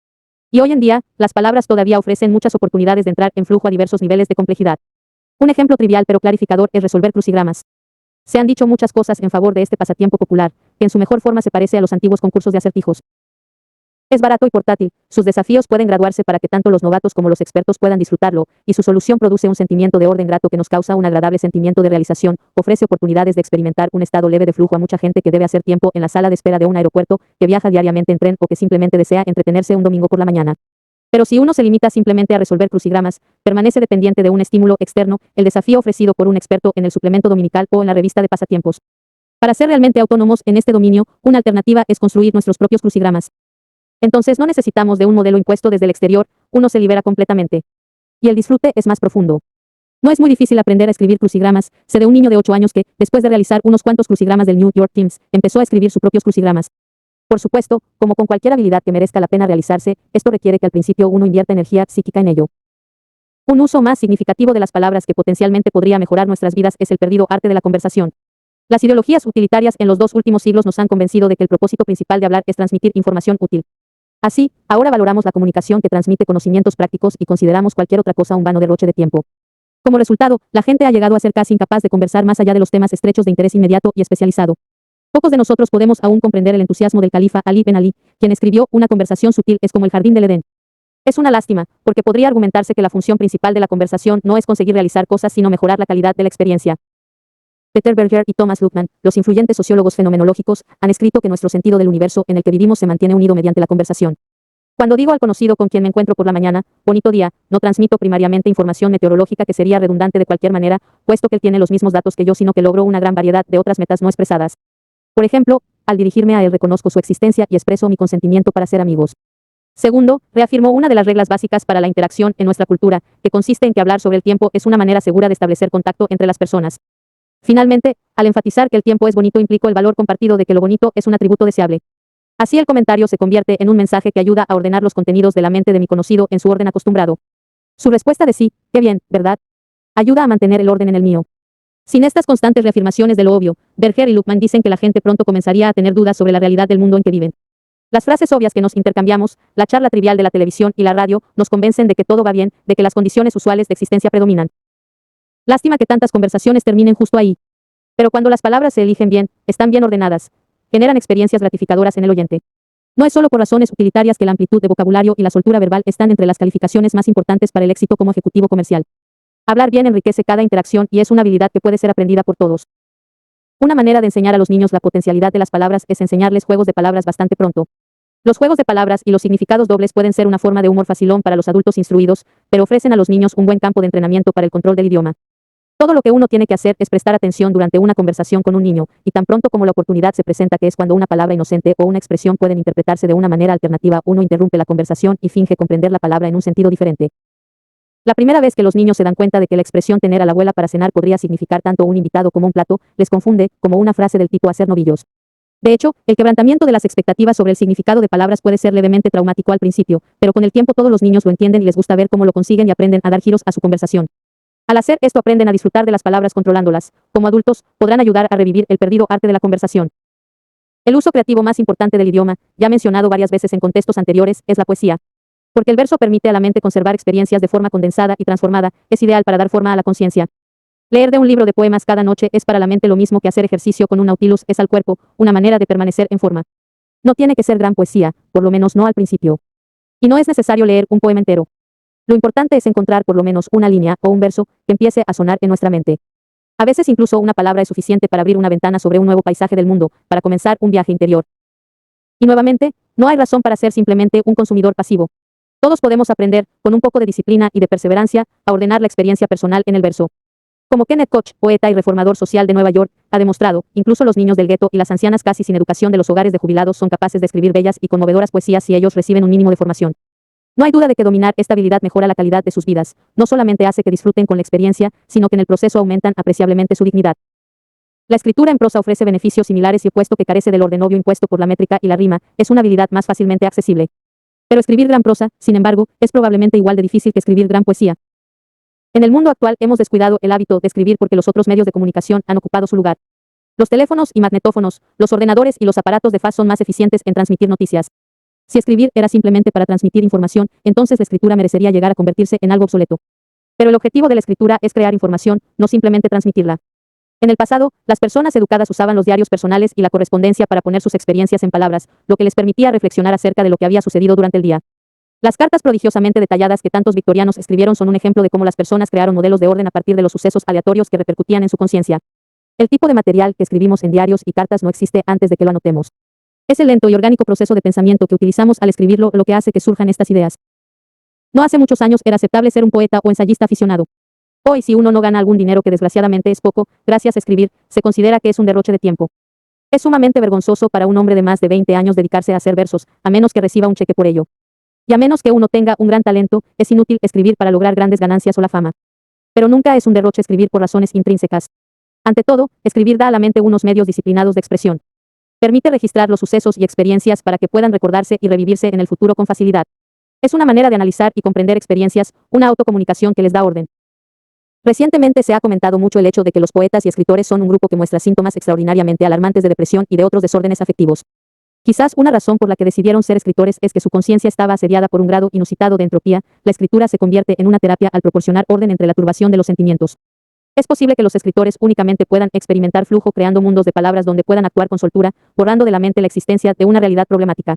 Y hoy en día, las palabras todavía ofrecen muchas oportunidades de entrar en flujo a diversos niveles de complejidad. Un ejemplo trivial pero clarificador es resolver crucigramas. Se han dicho muchas cosas en favor de este pasatiempo popular, que en su mejor forma se parece a los antiguos concursos de acertijos. Es barato y portátil, sus desafíos pueden graduarse para que tanto los novatos como los expertos puedan disfrutarlo, y su solución produce un sentimiento de orden grato que nos causa un agradable sentimiento de realización, ofrece oportunidades de experimentar un estado leve de flujo a mucha gente que debe hacer tiempo en la sala de espera de un aeropuerto, que viaja diariamente en tren o que simplemente desea entretenerse un domingo por la mañana. Pero si uno se limita simplemente a resolver crucigramas, permanece dependiente de un estímulo externo, el desafío ofrecido por un experto en el suplemento dominical o en la revista de pasatiempos. Para ser realmente autónomos en este dominio, una alternativa es construir nuestros propios crucigramas. Entonces no necesitamos de un modelo impuesto desde el exterior, uno se libera completamente. Y el disfrute es más profundo. No es muy difícil aprender a escribir crucigramas, sé de un niño de 8 años que, después de realizar unos cuantos crucigramas del New York Times, empezó a escribir sus propios crucigramas. Por supuesto, como con cualquier habilidad que merezca la pena realizarse, esto requiere que al principio uno invierta energía psíquica en ello. Un uso más significativo de las palabras que potencialmente podría mejorar nuestras vidas es el perdido arte de la conversación. Las ideologías utilitarias en los 2 últimos siglos nos han convencido de que el propósito principal de hablar es transmitir información útil. Así, ahora valoramos la comunicación que transmite conocimientos prácticos y consideramos cualquier otra cosa un vano derroche de tiempo. Como resultado, la gente ha llegado a ser casi incapaz de conversar más allá de los temas estrechos de interés inmediato y especializado. Pocos de nosotros podemos aún comprender el entusiasmo del califa Ali Ben Ali, quien escribió: una conversación sutil es como el jardín del Edén. Es una lástima, porque podría argumentarse que la función principal de la conversación no es conseguir realizar cosas sino mejorar la calidad de la experiencia. Peter Berger y Thomas Luckmann, los influyentes sociólogos fenomenológicos, han escrito que nuestro sentido del universo en el que vivimos se mantiene unido mediante la conversación. Cuando digo al conocido con quien me encuentro por la mañana, bonito día, no transmito primariamente información meteorológica que sería redundante de cualquier manera, puesto que él tiene los mismos datos que yo, sino que logro una gran variedad de otras metas no expresadas. Por ejemplo, al dirigirme a él reconozco su existencia y expreso mi consentimiento para ser amigos. Segundo, reafirmo una de las reglas básicas para la interacción en nuestra cultura, que consiste en que hablar sobre el tiempo es una manera segura de establecer contacto entre las personas. Finalmente, al enfatizar que el tiempo es bonito implico el valor compartido de que lo bonito es un atributo deseable. Así el comentario se convierte en un mensaje que ayuda a ordenar los contenidos de la mente de mi conocido en su orden acostumbrado. Su respuesta de sí, qué bien, ¿verdad? Ayuda a mantener el orden en el mío. Sin estas constantes reafirmaciones de lo obvio, Berger y Luckmann dicen que la gente pronto comenzaría a tener dudas sobre la realidad del mundo en que viven. Las frases obvias que nos intercambiamos, la charla trivial de la televisión y la radio, nos convencen de que todo va bien, de que las condiciones usuales de existencia predominan. Lástima que tantas conversaciones terminen justo ahí. Pero cuando las palabras se eligen bien, están bien ordenadas, generan experiencias gratificadoras en el oyente. No es solo por razones utilitarias que la amplitud de vocabulario y la soltura verbal están entre las calificaciones más importantes para el éxito como ejecutivo comercial. Hablar bien enriquece cada interacción y es una habilidad que puede ser aprendida por todos. Una manera de enseñar a los niños la potencialidad de las palabras es enseñarles juegos de palabras bastante pronto. Los juegos de palabras y los significados dobles pueden ser una forma de humor facilón para los adultos instruidos, pero ofrecen a los niños un buen campo de entrenamiento para el control del idioma. Todo lo que uno tiene que hacer es prestar atención durante una conversación con un niño, y tan pronto como la oportunidad se presenta, que es cuando una palabra inocente o una expresión pueden interpretarse de una manera alternativa, uno interrumpe la conversación y finge comprender la palabra en un sentido diferente. La primera vez que los niños se dan cuenta de que la expresión tener a la abuela para cenar podría significar tanto un invitado como un plato, les confunde, como una frase del tipo hacer novillos. De hecho, el quebrantamiento de las expectativas sobre el significado de palabras puede ser levemente traumático al principio, pero con el tiempo todos los niños lo entienden y les gusta ver cómo lo consiguen y aprenden a dar giros a su conversación. Al hacer esto aprenden a disfrutar de las palabras controlándolas. Como adultos, podrán ayudar a revivir el perdido arte de la conversación. El uso creativo más importante del idioma, ya mencionado varias veces en contextos anteriores, es la poesía. Porque el verso permite a la mente conservar experiencias de forma condensada y transformada, es ideal para dar forma a la conciencia. Leer de un libro de poemas cada noche es para la mente lo mismo que hacer ejercicio con un Nautilus es al cuerpo, una manera de permanecer en forma. No tiene que ser gran poesía, por lo menos no al principio. Y no es necesario leer un poema entero. Lo importante es encontrar por lo menos una línea o un verso que empiece a sonar en nuestra mente. A veces incluso una palabra es suficiente para abrir una ventana sobre un nuevo paisaje del mundo, para comenzar un viaje interior. Y nuevamente, no hay razón para ser simplemente un consumidor pasivo. Todos podemos aprender, con un poco de disciplina y de perseverancia, a ordenar la experiencia personal en el verso. Como Kenneth Koch, poeta y reformador social de Nueva York, ha demostrado, incluso los niños del gueto y las ancianas casi sin educación de los hogares de jubilados son capaces de escribir bellas y conmovedoras poesías si ellos reciben un mínimo de formación. No hay duda de que dominar esta habilidad mejora la calidad de sus vidas, no solamente hace que disfruten con la experiencia, sino que en el proceso aumentan apreciablemente su dignidad. La escritura en prosa ofrece beneficios similares y puesto que carece del orden obvio impuesto por la métrica y la rima, es una habilidad más fácilmente accesible. Pero escribir gran prosa, sin embargo, es probablemente igual de difícil que escribir gran poesía. En el mundo actual hemos descuidado el hábito de escribir porque los otros medios de comunicación han ocupado su lugar. Los teléfonos y magnetófonos, los ordenadores y los aparatos de fax son más eficientes en transmitir noticias. Si escribir era simplemente para transmitir información, entonces la escritura merecería llegar a convertirse en algo obsoleto. Pero el objetivo de la escritura es crear información, no simplemente transmitirla. En el pasado, las personas educadas usaban los diarios personales y la correspondencia para poner sus experiencias en palabras, lo que les permitía reflexionar acerca de lo que había sucedido durante el día. Las cartas prodigiosamente detalladas que tantos victorianos escribieron son un ejemplo de cómo las personas crearon modelos de orden a partir de los sucesos aleatorios que repercutían en su conciencia. El tipo de material que escribimos en diarios y cartas no existe antes de que lo anotemos. Es el lento y orgánico proceso de pensamiento que utilizamos al escribirlo lo que hace que surjan estas ideas. No hace muchos años era aceptable ser un poeta o ensayista aficionado. Hoy, si uno no gana algún dinero, que desgraciadamente es poco, gracias a escribir, se considera que es un derroche de tiempo. Es sumamente vergonzoso para un hombre de más de 20 años dedicarse a hacer versos, a menos que reciba un cheque por ello. Y a menos que uno tenga un gran talento, es inútil escribir para lograr grandes ganancias o la fama. Pero nunca es un derroche escribir por razones intrínsecas. Ante todo, escribir da a la mente unos medios disciplinados de expresión. Permite registrar los sucesos y experiencias para que puedan recordarse y revivirse en el futuro con facilidad. Es una manera de analizar y comprender experiencias, una autocomunicación que les da orden. Recientemente se ha comentado mucho el hecho de que los poetas y escritores son un grupo que muestra síntomas extraordinariamente alarmantes de depresión y de otros desórdenes afectivos. Quizás una razón por la que decidieron ser escritores es que su conciencia estaba asediada por un grado inusitado de entropía. La escritura se convierte en una terapia al proporcionar orden entre la turbación de los sentimientos. Es posible que los escritores únicamente puedan experimentar flujo creando mundos de palabras donde puedan actuar con soltura, borrando de la mente la existencia de una realidad problemática.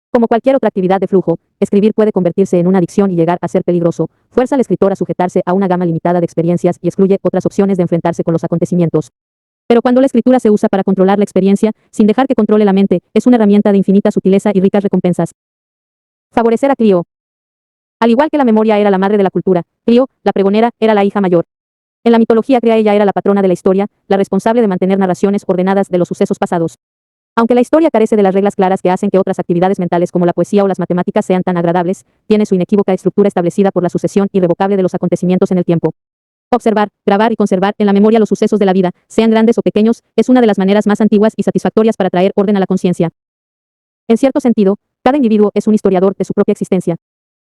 Como cualquier otra actividad de flujo, escribir puede convertirse en una adicción y llegar a ser peligroso. Fuerza al escritor a sujetarse a una gama limitada de experiencias y excluye otras opciones de enfrentarse con los acontecimientos. Pero cuando la escritura se usa para controlar la experiencia, sin dejar que controle la mente, es una herramienta de infinita sutileza y ricas recompensas. Favorecer a Clio. Al igual que la memoria era la madre de la cultura, Clio, la pregonera, era la hija mayor. En la mitología griega ella era la patrona de la historia, la responsable de mantener narraciones ordenadas de los sucesos pasados. Aunque la historia carece de las reglas claras que hacen que otras actividades mentales como la poesía o las matemáticas sean tan agradables, tiene su inequívoca estructura establecida por la sucesión irrevocable de los acontecimientos en el tiempo. Observar, grabar y conservar en la memoria los sucesos de la vida, sean grandes o pequeños, es una de las maneras más antiguas y satisfactorias para traer orden a la conciencia. En cierto sentido, cada individuo es un historiador de su propia existencia.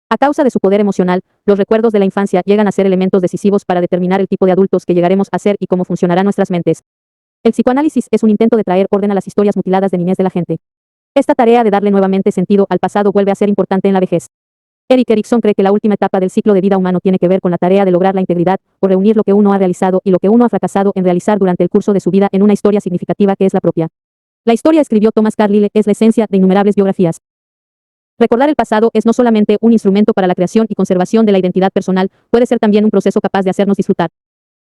A causa de su poder emocional, los recuerdos de la infancia llegan a ser elementos decisivos para determinar el tipo de adultos que llegaremos a ser y cómo funcionarán nuestras mentes. El psicoanálisis es un intento de traer orden a las historias mutiladas de niñez de la gente. Esta tarea de darle nuevamente sentido al pasado vuelve a ser importante en la vejez. Erik Erikson cree que la última etapa del ciclo de vida humano tiene que ver con la tarea de lograr la integridad, o reunir lo que uno ha realizado y lo que uno ha fracasado en realizar durante el curso de su vida en una historia significativa que es la propia. La historia, escribió Thomas Carlyle, es la esencia de innumerables biografías. Recordar el pasado es no solamente un instrumento para la creación y conservación de la identidad personal, puede ser también un proceso capaz de hacernos disfrutar.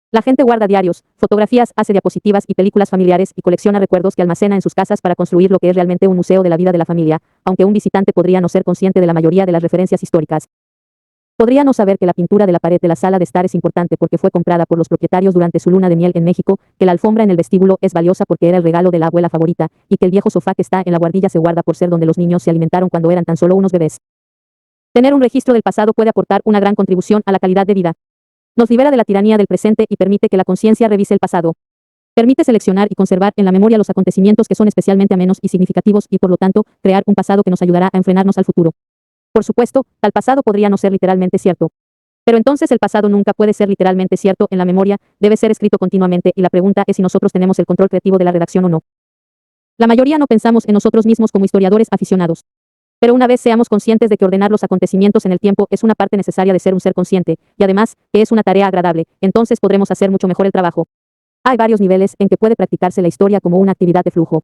La gente guarda diarios, fotografías, hace diapositivas y películas familiares y colecciona recuerdos que almacena en sus casas para construir lo que es realmente un museo de la vida de la familia, aunque un visitante podría no ser consciente de la mayoría de las referencias históricas. Podría no saber que la pintura de la pared de la sala de estar es importante porque fue comprada por los propietarios durante su luna de miel en México, que la alfombra en el vestíbulo es valiosa porque era el regalo de la abuela favorita, y que el viejo sofá que está en la guardilla se guarda por ser donde los niños se alimentaron cuando eran tan solo unos bebés. Tener un registro del pasado puede aportar una gran contribución a la calidad de vida. Nos libera de la tiranía del presente y permite que la conciencia revise el pasado. Permite seleccionar y conservar en la memoria los acontecimientos que son especialmente amenos y significativos y por lo tanto, crear un pasado que nos ayudará a enfrenarnos al futuro. Por supuesto, tal pasado podría no ser literalmente cierto. Pero entonces el pasado nunca puede ser literalmente cierto en la memoria, debe ser escrito continuamente y la pregunta es si nosotros tenemos el control creativo de la redacción o no. La mayoría no pensamos en nosotros mismos como historiadores aficionados. Pero una vez seamos conscientes de que ordenar los acontecimientos en el tiempo es una parte necesaria de ser un ser consciente, y además, que es una tarea agradable, entonces podremos hacer mucho mejor el trabajo. Hay varios niveles en que puede practicarse la historia como una actividad de flujo.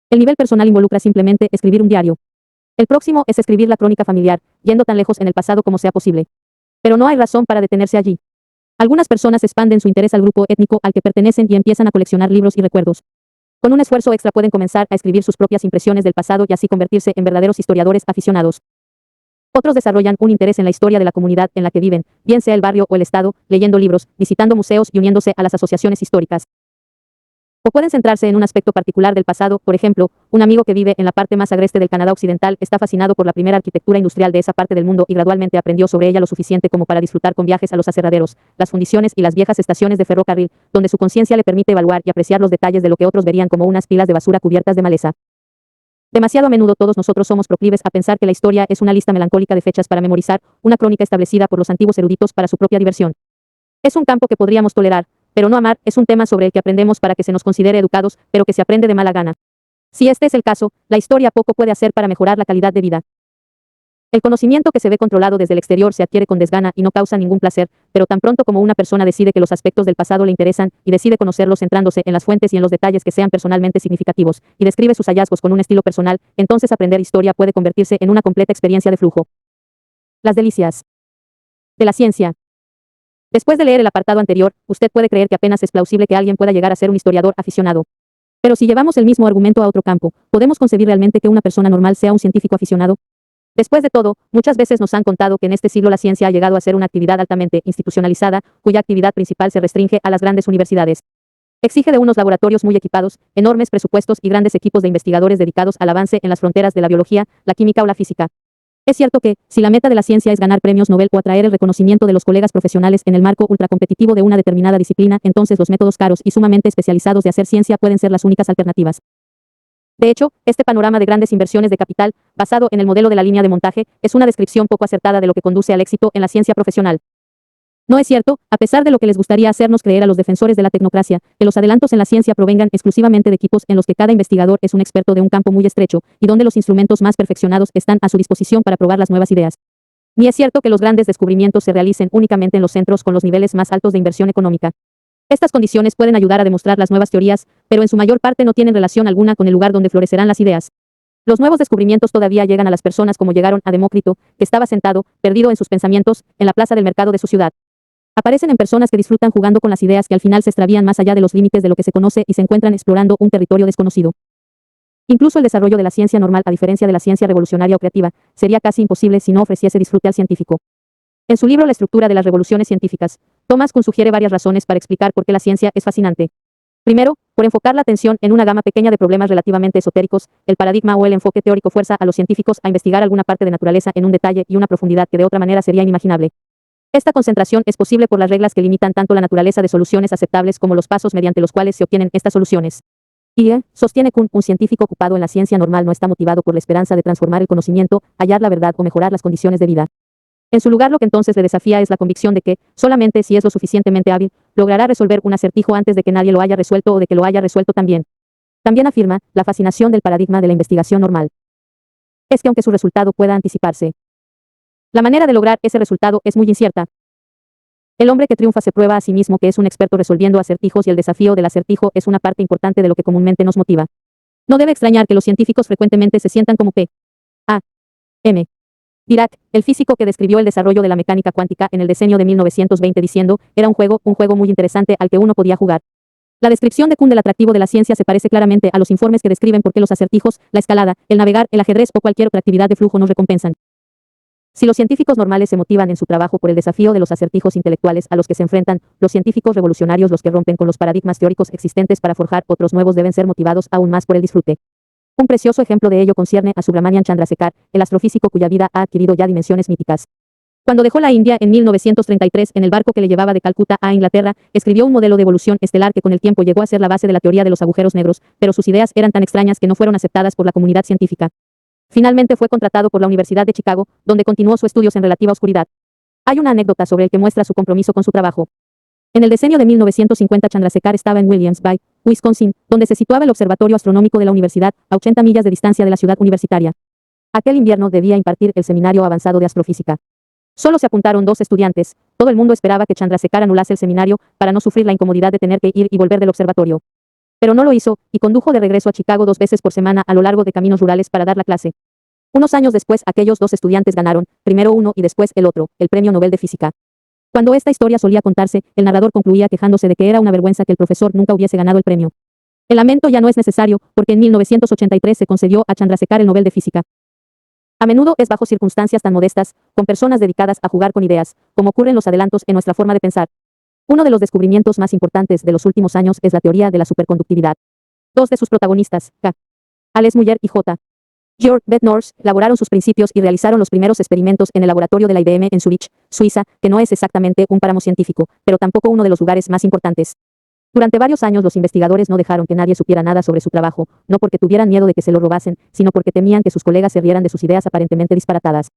El nivel personal involucra simplemente escribir un diario. El próximo es escribir la crónica familiar, yendo tan lejos en el pasado como sea posible. Pero no hay razón para detenerse allí. Algunas personas expanden su interés al grupo étnico al que pertenecen y empiezan a coleccionar libros y recuerdos. Con un esfuerzo extra pueden comenzar a escribir sus propias impresiones del pasado y así convertirse en verdaderos historiadores aficionados. Otros desarrollan un interés en la historia de la comunidad en la que viven, bien sea el barrio o el estado, leyendo libros, visitando museos y uniéndose a las asociaciones históricas. O pueden centrarse en un aspecto particular del pasado, por ejemplo, un amigo que vive en la parte más agreste del Canadá occidental está fascinado por la primera arquitectura industrial de esa parte del mundo y gradualmente aprendió sobre ella lo suficiente como para disfrutar con viajes a los aserraderos, las fundiciones y las viejas estaciones de ferrocarril, donde su conciencia le permite evaluar y apreciar los detalles de lo que otros verían como unas pilas de basura cubiertas de maleza. Demasiado a menudo todos nosotros somos proclives a pensar que la historia es una lista melancólica de fechas para memorizar, una crónica establecida por los antiguos eruditos para su propia diversión. Es un campo que podríamos tolerar, pero no amar es un tema sobre el que aprendemos para que se nos considere educados, pero que se aprende de mala gana. Si este es el caso, la historia poco puede hacer para mejorar la calidad de vida. El conocimiento que se ve controlado desde el exterior se adquiere con desgana y no causa ningún placer, pero tan pronto como una persona decide que los aspectos del pasado le interesan y decide conocerlos centrándose en las fuentes y en los detalles que sean personalmente significativos, y describe sus hallazgos con un estilo personal, entonces aprender historia puede convertirse en una completa experiencia de flujo. Las delicias de la ciencia. Después de leer el apartado anterior, usted puede creer que apenas es plausible que alguien pueda llegar a ser un historiador aficionado. Pero si llevamos el mismo argumento a otro campo, ¿podemos concebir realmente que una persona normal sea un científico aficionado? Después de todo, muchas veces nos han contado que en este siglo la ciencia ha llegado a ser una actividad altamente institucionalizada, cuya actividad principal se restringe a las grandes universidades. Exige de unos laboratorios muy equipados, enormes presupuestos y grandes equipos de investigadores dedicados al avance en las fronteras de la biología, la química o la física. Es cierto que, si la meta de la ciencia es ganar premios Nobel o atraer el reconocimiento de los colegas profesionales en el marco ultracompetitivo de una determinada disciplina, entonces los métodos caros y sumamente especializados de hacer ciencia pueden ser las únicas alternativas. De hecho, este panorama de grandes inversiones de capital, basado en el modelo de la línea de montaje, es una descripción poco acertada de lo que conduce al éxito en la ciencia profesional. No es cierto, a pesar de lo que les gustaría hacernos creer a los defensores de la tecnocracia, que los adelantos en la ciencia provengan exclusivamente de equipos en los que cada investigador es un experto de un campo muy estrecho, y donde los instrumentos más perfeccionados están a su disposición para probar las nuevas ideas. Ni es cierto que los grandes descubrimientos se realicen únicamente en los centros con los niveles más altos de inversión económica. Estas condiciones pueden ayudar a demostrar las nuevas teorías, pero en su mayor parte no tienen relación alguna con el lugar donde florecerán las ideas. Los nuevos descubrimientos todavía llegan a las personas como llegaron a Demócrito, que estaba sentado, perdido en sus pensamientos, en la plaza del mercado de su ciudad. Aparecen en personas que disfrutan jugando con las ideas que al final se extravían más allá de los límites de lo que se conoce y se encuentran explorando un territorio desconocido. Incluso el desarrollo de la ciencia normal, a diferencia de la ciencia revolucionaria o creativa, sería casi imposible si no ofreciese disfrute al científico. En su libro La estructura de las revoluciones científicas, Thomas Kuhn sugiere varias razones para explicar por qué la ciencia es fascinante. Primero, por enfocar la atención en una gama pequeña de problemas relativamente esotéricos, el paradigma o el enfoque teórico fuerza a los científicos a investigar alguna parte de naturaleza en un detalle y una profundidad que de otra manera sería inimaginable. Esta concentración es posible por las reglas que limitan tanto la naturaleza de soluciones aceptables como los pasos mediante los cuales se obtienen estas soluciones. Sostiene Kuhn, un científico ocupado en la ciencia normal no está motivado por la esperanza de transformar el conocimiento, hallar la verdad o mejorar las condiciones de vida. En su lugar, lo que entonces le desafía es la convicción de que, solamente si es lo suficientemente hábil, logrará resolver un acertijo antes de que nadie lo haya resuelto o de que lo haya resuelto también. También afirma, la fascinación del paradigma de la investigación normal es que aunque su resultado pueda anticiparse, la manera de lograr ese resultado es muy incierta. El hombre que triunfa se prueba a sí mismo que es un experto resolviendo acertijos y el desafío del acertijo es una parte importante de lo que comúnmente nos motiva. No debe extrañar que los científicos frecuentemente se sientan como P. A. M. Dirac, el físico que describió el desarrollo de la mecánica cuántica en el decenio de 1920 diciendo, era un juego muy interesante al que uno podía jugar. La descripción de Kuhn del atractivo de la ciencia se parece claramente a los informes que describen por qué los acertijos, la escalada, el navegar, el ajedrez o cualquier otra actividad de flujo nos recompensan. Si los científicos normales se motivan en su trabajo por el desafío de los acertijos intelectuales a los que se enfrentan, los científicos revolucionarios, los que rompen con los paradigmas teóricos existentes para forjar otros nuevos, deben ser motivados aún más por el disfrute. Un precioso ejemplo de ello concierne a Subrahmanian Chandrasekhar, el astrofísico cuya vida ha adquirido ya dimensiones míticas. Cuando dejó la India en 1933 en el barco que le llevaba de Calcuta a Inglaterra, escribió un modelo de evolución estelar que con el tiempo llegó a ser la base de la teoría de los agujeros negros, pero sus ideas eran tan extrañas que no fueron aceptadas por la comunidad científica. Finalmente fue contratado por la Universidad de Chicago, donde continuó sus estudios en relativa oscuridad. Hay una anécdota sobre el que muestra su compromiso con su trabajo. En el decenio de 1950 Chandrasekhar estaba en Williams Bay, Wisconsin, donde se situaba el observatorio astronómico de la universidad, a 80 millas de distancia de la ciudad universitaria. Aquel invierno debía impartir el seminario avanzado de astrofísica. Solo se apuntaron 2 estudiantes. Todo el mundo esperaba que Chandrasekhar anulase el seminario para no sufrir la incomodidad de tener que ir y volver del observatorio. Pero no lo hizo, y condujo de regreso a Chicago 2 veces por semana a lo largo de caminos rurales para dar la clase. Unos años después, aquellos 2 estudiantes ganaron, primero uno y después el otro, el Premio Nobel de Física. Cuando esta historia solía contarse, el narrador concluía quejándose de que era una vergüenza que el profesor nunca hubiese ganado el premio. El lamento ya no es necesario, porque en 1983 se concedió a Chandrasekhar el Nobel de Física. A menudo es bajo circunstancias tan modestas, con personas dedicadas a jugar con ideas, como ocurren los adelantos en nuestra forma de pensar. Uno de los descubrimientos más importantes de los últimos años es la teoría de la superconductividad. 2 de sus protagonistas, K. Ales Muller y J. Georg Bednorz, elaboraron sus principios y realizaron los primeros experimentos en el laboratorio de la IBM en Zurich, Suiza, que no es exactamente un páramo científico, pero tampoco uno de los lugares más importantes. Durante varios años los investigadores no dejaron que nadie supiera nada sobre su trabajo, no porque tuvieran miedo de que se lo robasen, sino porque temían que sus colegas se rieran de sus ideas aparentemente disparatadas.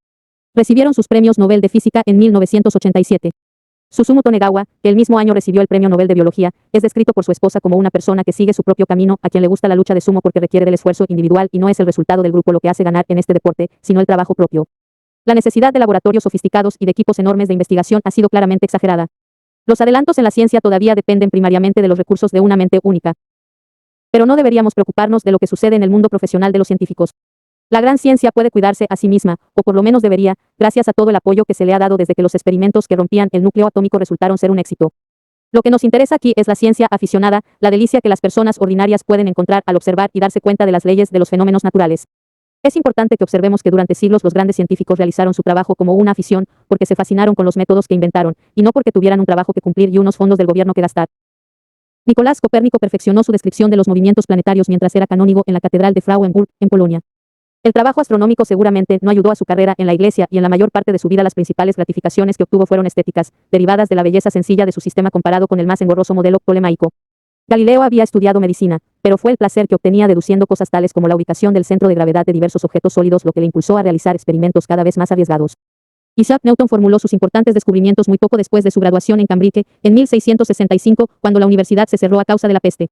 Recibieron sus premios Nobel de Física en 1987. Susumu Tonegawa, que el mismo año recibió el Premio Nobel de Biología, es descrito por su esposa como una persona que sigue su propio camino, a quien le gusta la lucha de sumo porque requiere del esfuerzo individual y no es el resultado del grupo lo que hace ganar en este deporte, sino el trabajo propio. La necesidad de laboratorios sofisticados y de equipos enormes de investigación ha sido claramente exagerada. Los adelantos en la ciencia todavía dependen primariamente de los recursos de una mente única. Pero no deberíamos preocuparnos de lo que sucede en el mundo profesional de los científicos. La gran ciencia puede cuidarse a sí misma, o por lo menos debería, gracias a todo el apoyo que se le ha dado desde que los experimentos que rompían el núcleo atómico resultaron ser un éxito. Lo que nos interesa aquí es la ciencia aficionada, la delicia que las personas ordinarias pueden encontrar al observar y darse cuenta de las leyes de los fenómenos naturales. Es importante que observemos que durante siglos los grandes científicos realizaron su trabajo como una afición, porque se fascinaron con los métodos que inventaron, y no porque tuvieran un trabajo que cumplir y unos fondos del gobierno que gastar. Nicolás Copérnico perfeccionó su descripción de los movimientos planetarios mientras era canónigo en la Catedral de Frauenburg, en Polonia. El trabajo astronómico seguramente no ayudó a su carrera en la iglesia y en la mayor parte de su vida las principales gratificaciones que obtuvo fueron estéticas, derivadas de la belleza sencilla de su sistema comparado con el más engorroso modelo ptolemaico. Galileo había estudiado medicina, pero fue el placer que obtenía deduciendo cosas tales como la ubicación del centro de gravedad de diversos objetos sólidos lo que le impulsó a realizar experimentos cada vez más arriesgados. Isaac Newton formuló sus importantes descubrimientos muy poco después de su graduación en Cambridge, en 1665, cuando la universidad se cerró a causa de la peste.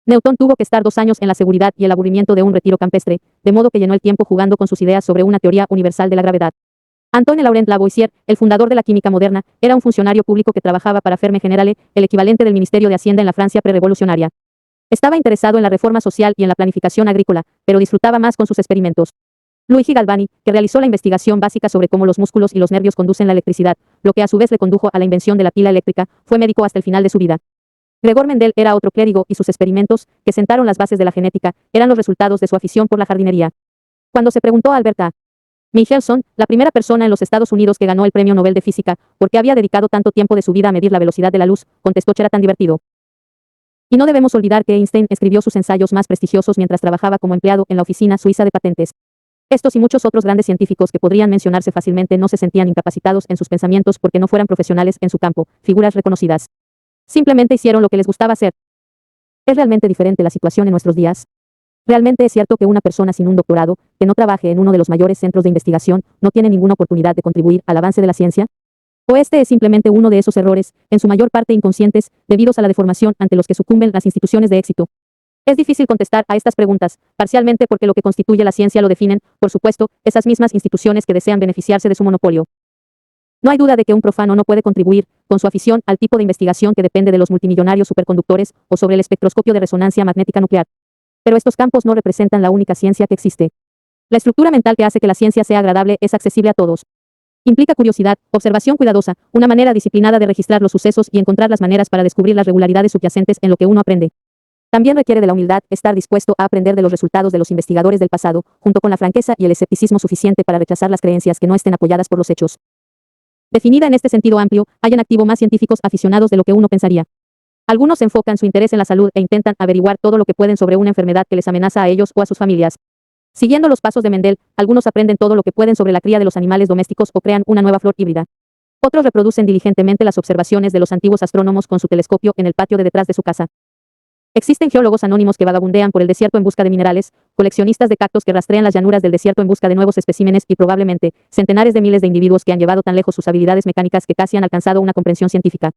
Newton tuvo que estar 2 años en la seguridad y el aburrimiento de un retiro campestre, de modo que llenó el tiempo jugando con sus ideas sobre una teoría universal de la gravedad. Antoine Laurent Lavoisier, el fundador de la química moderna, era un funcionario público que trabajaba para Ferme Generale, el equivalente del Ministerio de Hacienda en la Francia prerevolucionaria. Estaba interesado en la reforma social y en la planificación agrícola, pero disfrutaba más con sus experimentos. Luigi Galvani, que realizó la investigación básica sobre cómo los músculos y los nervios conducen la electricidad, lo que a su vez le condujo a la invención de la pila eléctrica, fue médico hasta el final de su vida. Gregor Mendel era otro clérigo y sus experimentos, que sentaron las bases de la genética, eran los resultados de su afición por la jardinería. Cuando se preguntó a Albert A. Michelson, la primera persona en los Estados Unidos que ganó el Premio Nobel de Física, por qué había dedicado tanto tiempo de su vida a medir la velocidad de la luz, contestó: era tan divertido. Y no debemos olvidar que Einstein escribió sus ensayos más prestigiosos mientras trabajaba como empleado en la Oficina Suiza de Patentes. Estos y muchos otros grandes científicos que podrían mencionarse fácilmente no se sentían incapacitados en sus pensamientos porque no fueran profesionales en su campo, figuras reconocidas. Simplemente hicieron lo que les gustaba hacer. ¿Es realmente diferente la situación en nuestros días? ¿Realmente es cierto que una persona sin un doctorado, que no trabaje en uno de los mayores centros de investigación, no tiene ninguna oportunidad de contribuir al avance de la ciencia? ¿O este es simplemente uno de esos errores, en su mayor parte inconscientes, debidos a la deformación ante los que sucumben las instituciones de éxito? Es difícil contestar a estas preguntas, parcialmente porque lo que constituye la ciencia lo definen, por supuesto, esas mismas instituciones que desean beneficiarse de su monopolio. No hay duda de que un profano no puede contribuir, con su afición, al tipo de investigación que depende de los multimillonarios superconductores o sobre el espectroscopio de resonancia magnética nuclear. Pero estos campos no representan la única ciencia que existe. La estructura mental que hace que la ciencia sea agradable es accesible a todos. Implica curiosidad, observación cuidadosa, una manera disciplinada de registrar los sucesos y encontrar las maneras para descubrir las regularidades subyacentes en lo que uno aprende. También requiere de la humildad, estar dispuesto a aprender de los resultados de los investigadores del pasado, junto con la franqueza y el escepticismo suficiente para rechazar las creencias que no estén apoyadas por los hechos. Definida en este sentido amplio, hay en activo más científicos aficionados de lo que uno pensaría. Algunos enfocan su interés en la salud e intentan averiguar todo lo que pueden sobre una enfermedad que les amenaza a ellos o a sus familias. Siguiendo los pasos de Mendel, algunos aprenden todo lo que pueden sobre la cría de los animales domésticos o crean una nueva flor híbrida. Otros reproducen diligentemente las observaciones de los antiguos astrónomos con su telescopio en el patio de detrás de su casa. Existen geólogos anónimos que vagabundean por el desierto en busca de minerales, coleccionistas de cactus que rastrean las llanuras del desierto en busca de nuevos especímenes y probablemente, centenares de miles de individuos que han llevado tan lejos sus habilidades mecánicas que casi han alcanzado una comprensión científica.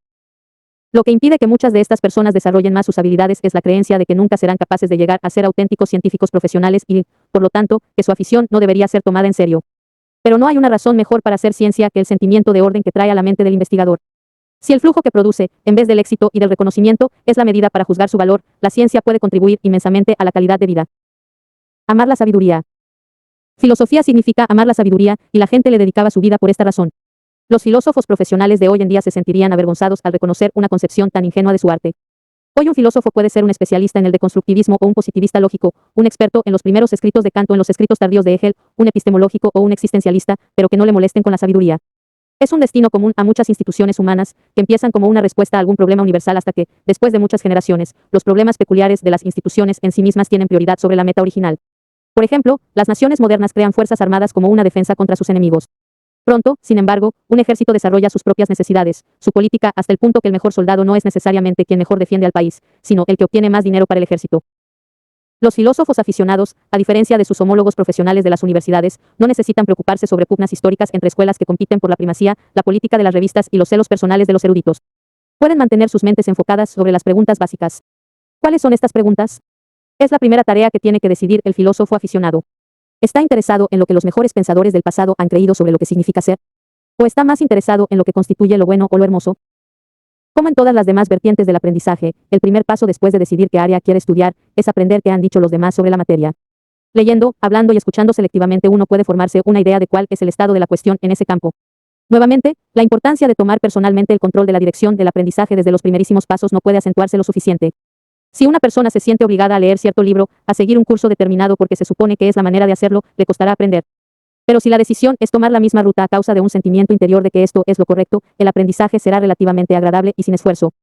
Lo que impide que muchas de estas personas desarrollen más sus habilidades es la creencia de que nunca serán capaces de llegar a ser auténticos científicos profesionales y, por lo tanto, que su afición no debería ser tomada en serio. Pero no hay una razón mejor para hacer ciencia que el sentimiento de orden que trae a la mente del investigador. Si el flujo que produce, en vez del éxito y del reconocimiento, es la medida para juzgar su valor, la ciencia puede contribuir inmensamente a la calidad de vida. Amar la sabiduría. Filosofía significa amar la sabiduría, y la gente le dedicaba su vida por esta razón. Los filósofos profesionales de hoy en día se sentirían avergonzados al reconocer una concepción tan ingenua de su arte. Hoy un filósofo puede ser un especialista en el deconstructivismo o un positivista lógico, un experto en los primeros escritos de Kant o en los escritos tardíos de Hegel, un epistemológico o un existencialista, pero que no le molesten con la sabiduría. Es un destino común a muchas instituciones humanas, que empiezan como una respuesta a algún problema universal hasta que, después de muchas generaciones, los problemas peculiares de las instituciones en sí mismas tienen prioridad sobre la meta original. Por ejemplo, las naciones modernas crean fuerzas armadas como una defensa contra sus enemigos. Pronto, sin embargo, un ejército desarrolla sus propias necesidades, su política, hasta el punto que el mejor soldado no es necesariamente quien mejor defiende al país, sino el que obtiene más dinero para el ejército. Los filósofos aficionados, a diferencia de sus homólogos profesionales de las universidades, no necesitan preocuparse sobre pugnas históricas entre escuelas que compiten por la primacía, la política de las revistas y los celos personales de los eruditos. Pueden mantener sus mentes enfocadas sobre las preguntas básicas. ¿Cuáles son estas preguntas? Es la primera tarea que tiene que decidir el filósofo aficionado. ¿Está interesado en lo que los mejores pensadores del pasado han creído sobre lo que significa ser? ¿O está más interesado en lo que constituye lo bueno o lo hermoso? Como en todas las demás vertientes del aprendizaje, el primer paso después de decidir qué área quiere estudiar, es aprender qué han dicho los demás sobre la materia. Leyendo, hablando y escuchando selectivamente uno puede formarse una idea de cuál es el estado de la cuestión en ese campo. Nuevamente, la importancia de tomar personalmente el control de la dirección del aprendizaje desde los primerísimos pasos no puede acentuarse lo suficiente. Si una persona se siente obligada a leer cierto libro, a seguir un curso determinado porque se supone que es la manera de hacerlo, le costará aprender. Pero si la decisión es tomar la misma ruta a causa de un sentimiento interior de que esto es lo correcto, el aprendizaje será relativamente agradable y sin esfuerzo.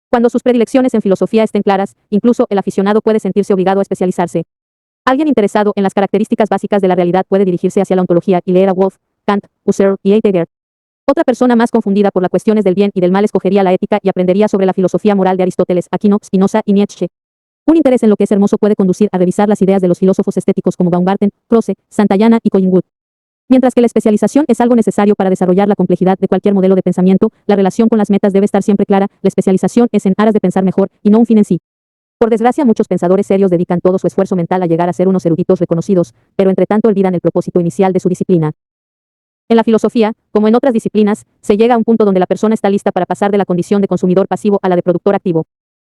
Cuando sus predilecciones en filosofía estén claras, incluso el aficionado puede sentirse obligado a especializarse. Alguien interesado en las características básicas de la realidad puede dirigirse hacia la ontología y leer a Wolff, Kant, Husserl y Heidegger. Otra persona más confundida por las cuestiones del bien y del mal escogería la ética y aprendería sobre la filosofía moral de Aristóteles, Aquino, Spinoza y Nietzsche. Un interés en lo que es hermoso puede conducir a revisar las ideas de los filósofos estéticos como Baumgarten, Closse, Santayana y Collingwood. Mientras que la especialización es algo necesario para desarrollar la complejidad de cualquier modelo de pensamiento, la relación con las metas debe estar siempre clara, la especialización es en aras de pensar mejor, y no un fin en sí. Por desgracia, muchos pensadores serios dedican todo su esfuerzo mental a llegar a ser unos eruditos reconocidos, pero entre tanto olvidan el propósito inicial de su disciplina. En la filosofía, como en otras disciplinas, se llega a un punto donde la persona está lista para pasar de la condición de consumidor pasivo a la de productor activo.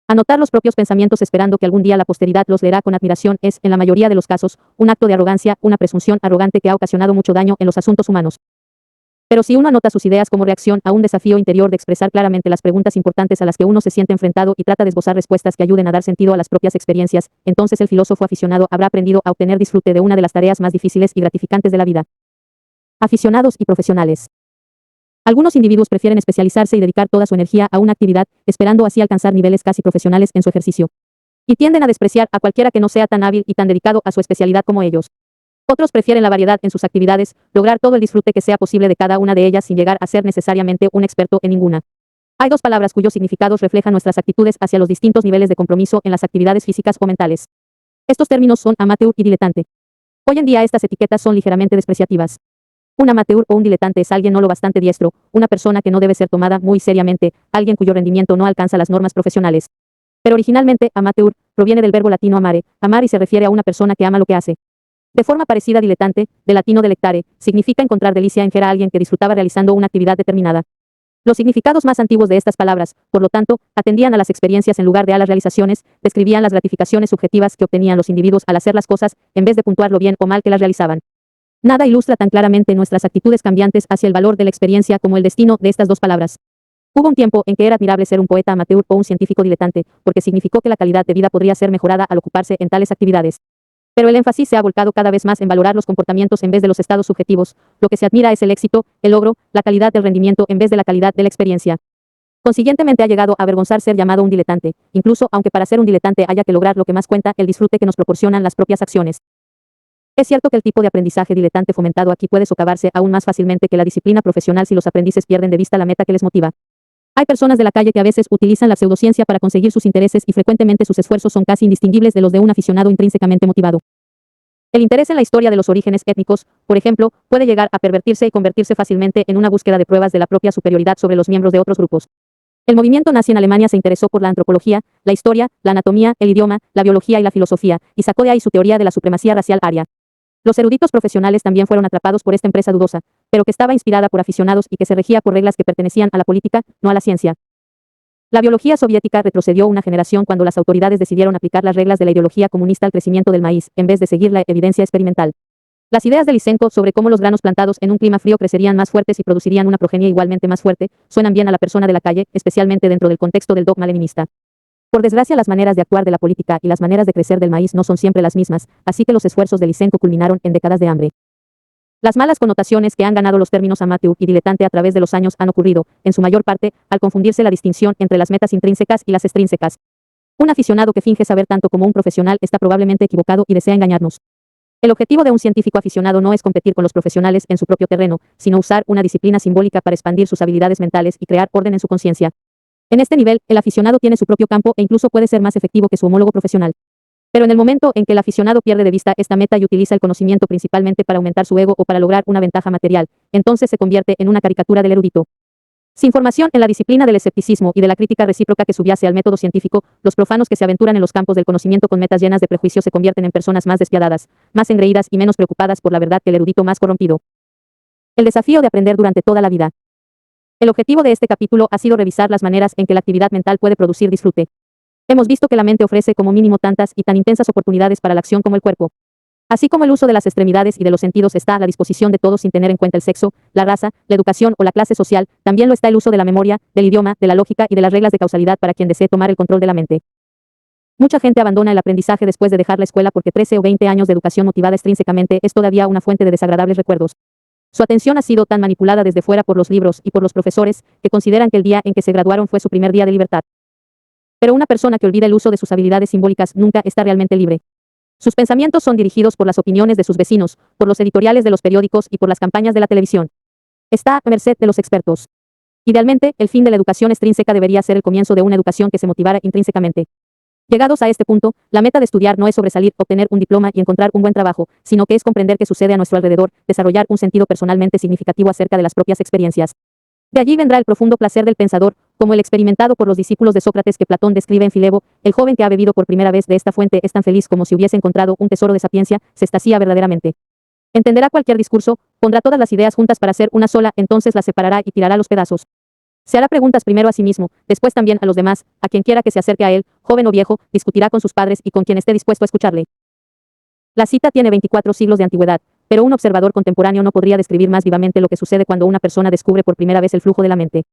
Anotar los propios pensamientos esperando que algún día la posteridad los leerá con admiración es, en la mayoría de los casos, un acto de arrogancia, una presunción arrogante que ha ocasionado mucho daño en los asuntos humanos. Pero si uno anota sus ideas como reacción a un desafío interior de expresar claramente las preguntas importantes a las que uno se siente enfrentado y trata de esbozar respuestas que ayuden a dar sentido a las propias experiencias, entonces el filósofo aficionado habrá aprendido a obtener disfrute de una de las tareas más difíciles y gratificantes de la vida. Aficionados y profesionales. Algunos individuos prefieren especializarse y dedicar toda su energía a una actividad, esperando así alcanzar niveles casi profesionales en su ejercicio. Y tienden a despreciar a cualquiera que no sea tan hábil y tan dedicado a su especialidad como ellos. Otros prefieren la variedad en sus actividades, lograr todo el disfrute que sea posible de cada una de ellas sin llegar a ser necesariamente un experto en ninguna. Hay dos palabras cuyos significados reflejan nuestras actitudes hacia los distintos niveles de compromiso en las actividades físicas o mentales. Estos términos son amateur y diletante. Hoy en día estas etiquetas son ligeramente despreciativas. Un amateur o un diletante es alguien no lo bastante diestro, una persona que no debe ser tomada muy seriamente, alguien cuyo rendimiento no alcanza las normas profesionales. Pero originalmente, amateur proviene del verbo latino amare, amar, y se refiere a una persona que ama lo que hace. De forma parecida, diletante, del latino delectare, significa encontrar delicia en ver a alguien que disfrutaba realizando una actividad determinada. Los significados más antiguos de estas palabras, por lo tanto, atendían a las experiencias en lugar de a las realizaciones, describían las gratificaciones subjetivas que obtenían los individuos al hacer las cosas, en vez de puntuar lo bien o mal que las realizaban. Nada ilustra tan claramente nuestras actitudes cambiantes hacia el valor de la experiencia como el destino de estas dos palabras. Hubo un tiempo en que era admirable ser un poeta amateur o un científico diletante, porque significó que la calidad de vida podría ser mejorada al ocuparse en tales actividades. Pero el énfasis se ha volcado cada vez más en valorar los comportamientos en vez de los estados subjetivos. Lo que se admira es el éxito, el logro, la calidad del rendimiento en vez de la calidad de la experiencia. Consiguientemente ha llegado a avergonzar ser llamado un diletante, incluso aunque para ser un diletante haya que lograr lo que más cuenta, el disfrute que nos proporcionan las propias acciones. Es cierto que el tipo de aprendizaje diletante fomentado aquí puede socavarse aún más fácilmente que la disciplina profesional si los aprendices pierden de vista la meta que les motiva. Hay personas de la calle que a veces utilizan la pseudociencia para conseguir sus intereses y frecuentemente sus esfuerzos son casi indistinguibles de los de un aficionado intrínsecamente motivado. El interés en la historia de los orígenes étnicos, por ejemplo, puede llegar a pervertirse y convertirse fácilmente en una búsqueda de pruebas de la propia superioridad sobre los miembros de otros grupos. El movimiento nazi en Alemania se interesó por la antropología, la historia, la anatomía, el idioma, la biología y la filosofía, y sacó de ahí su teoría de la supremacía racial aria. Los eruditos profesionales también fueron atrapados por esta empresa dudosa, pero que estaba inspirada por aficionados y que se regía por reglas que pertenecían a la política, no a la ciencia. La biología soviética retrocedió una generación cuando las autoridades decidieron aplicar las reglas de la ideología comunista al crecimiento del maíz, en vez de seguir la evidencia experimental. Las ideas de Lysenko sobre cómo los granos plantados en un clima frío crecerían más fuertes y producirían una progenie igualmente más fuerte, suenan bien a la persona de la calle, especialmente dentro del contexto del dogma leninista. Por desgracia, las maneras de actuar de la política y las maneras de crecer del maíz no son siempre las mismas, así que los esfuerzos de Lysenko culminaron en décadas de hambre. Las malas connotaciones que han ganado los términos amateur y diletante a través de los años han ocurrido, en su mayor parte, al confundirse la distinción entre las metas intrínsecas y las extrínsecas. Un aficionado que finge saber tanto como un profesional está probablemente equivocado y desea engañarnos. El objetivo de un científico aficionado no es competir con los profesionales en su propio terreno, sino usar una disciplina simbólica para expandir sus habilidades mentales y crear orden en su conciencia. En este nivel, el aficionado tiene su propio campo e incluso puede ser más efectivo que su homólogo profesional. Pero en el momento en que el aficionado pierde de vista esta meta y utiliza el conocimiento principalmente para aumentar su ego o para lograr una ventaja material, entonces se convierte en una caricatura del erudito. Sin formación en la disciplina del escepticismo y de la crítica recíproca que subyace al método científico, los profanos que se aventuran en los campos del conocimiento con metas llenas de prejuicios se convierten en personas más despiadadas, más engreídas y menos preocupadas por la verdad que el erudito más corrompido. El desafío de aprender durante toda la vida. El objetivo de este capítulo ha sido revisar las maneras en que la actividad mental puede producir disfrute. Hemos visto que la mente ofrece como mínimo tantas y tan intensas oportunidades para la acción como el cuerpo. Así como el uso de las extremidades y de los sentidos está a la disposición de todos sin tener en cuenta el sexo, la raza, la educación o la clase social, también lo está el uso de la memoria, del idioma, de la lógica y de las reglas de causalidad para quien desee tomar el control de la mente. Mucha gente abandona el aprendizaje después de dejar la escuela porque 13 o 20 años de educación motivada extrínsecamente es todavía una fuente de desagradables recuerdos. Su atención ha sido tan manipulada desde fuera por los libros y por los profesores, que consideran que el día en que se graduaron fue su primer día de libertad. Pero una persona que olvida el uso de sus habilidades simbólicas nunca está realmente libre. Sus pensamientos son dirigidos por las opiniones de sus vecinos, por los editoriales de los periódicos y por las campañas de la televisión. Está a merced de los expertos. Idealmente, el fin de la educación extrínseca debería ser el comienzo de una educación que se motivara intrínsecamente. Llegados a este punto, la meta de estudiar no es sobresalir, obtener un diploma y encontrar un buen trabajo, sino que es comprender qué sucede a nuestro alrededor, desarrollar un sentido personalmente significativo acerca de las propias experiencias. De allí vendrá el profundo placer del pensador, como el experimentado por los discípulos de Sócrates que Platón describe en Filebo. El joven que ha bebido por primera vez de esta fuente es tan feliz como si hubiese encontrado un tesoro de sapiencia, se extasía verdaderamente. Entenderá cualquier discurso, pondrá todas las ideas juntas para hacer una sola, entonces las separará y tirará los pedazos. Se hará preguntas primero a sí mismo, después también a los demás, a quien quiera que se acerque a él, joven o viejo, discutirá con sus padres y con quien esté dispuesto a escucharle. La cita tiene 24 siglos de antigüedad, pero un observador contemporáneo no podría describir más vivamente lo que sucede cuando una persona descubre por primera vez el flujo de la mente.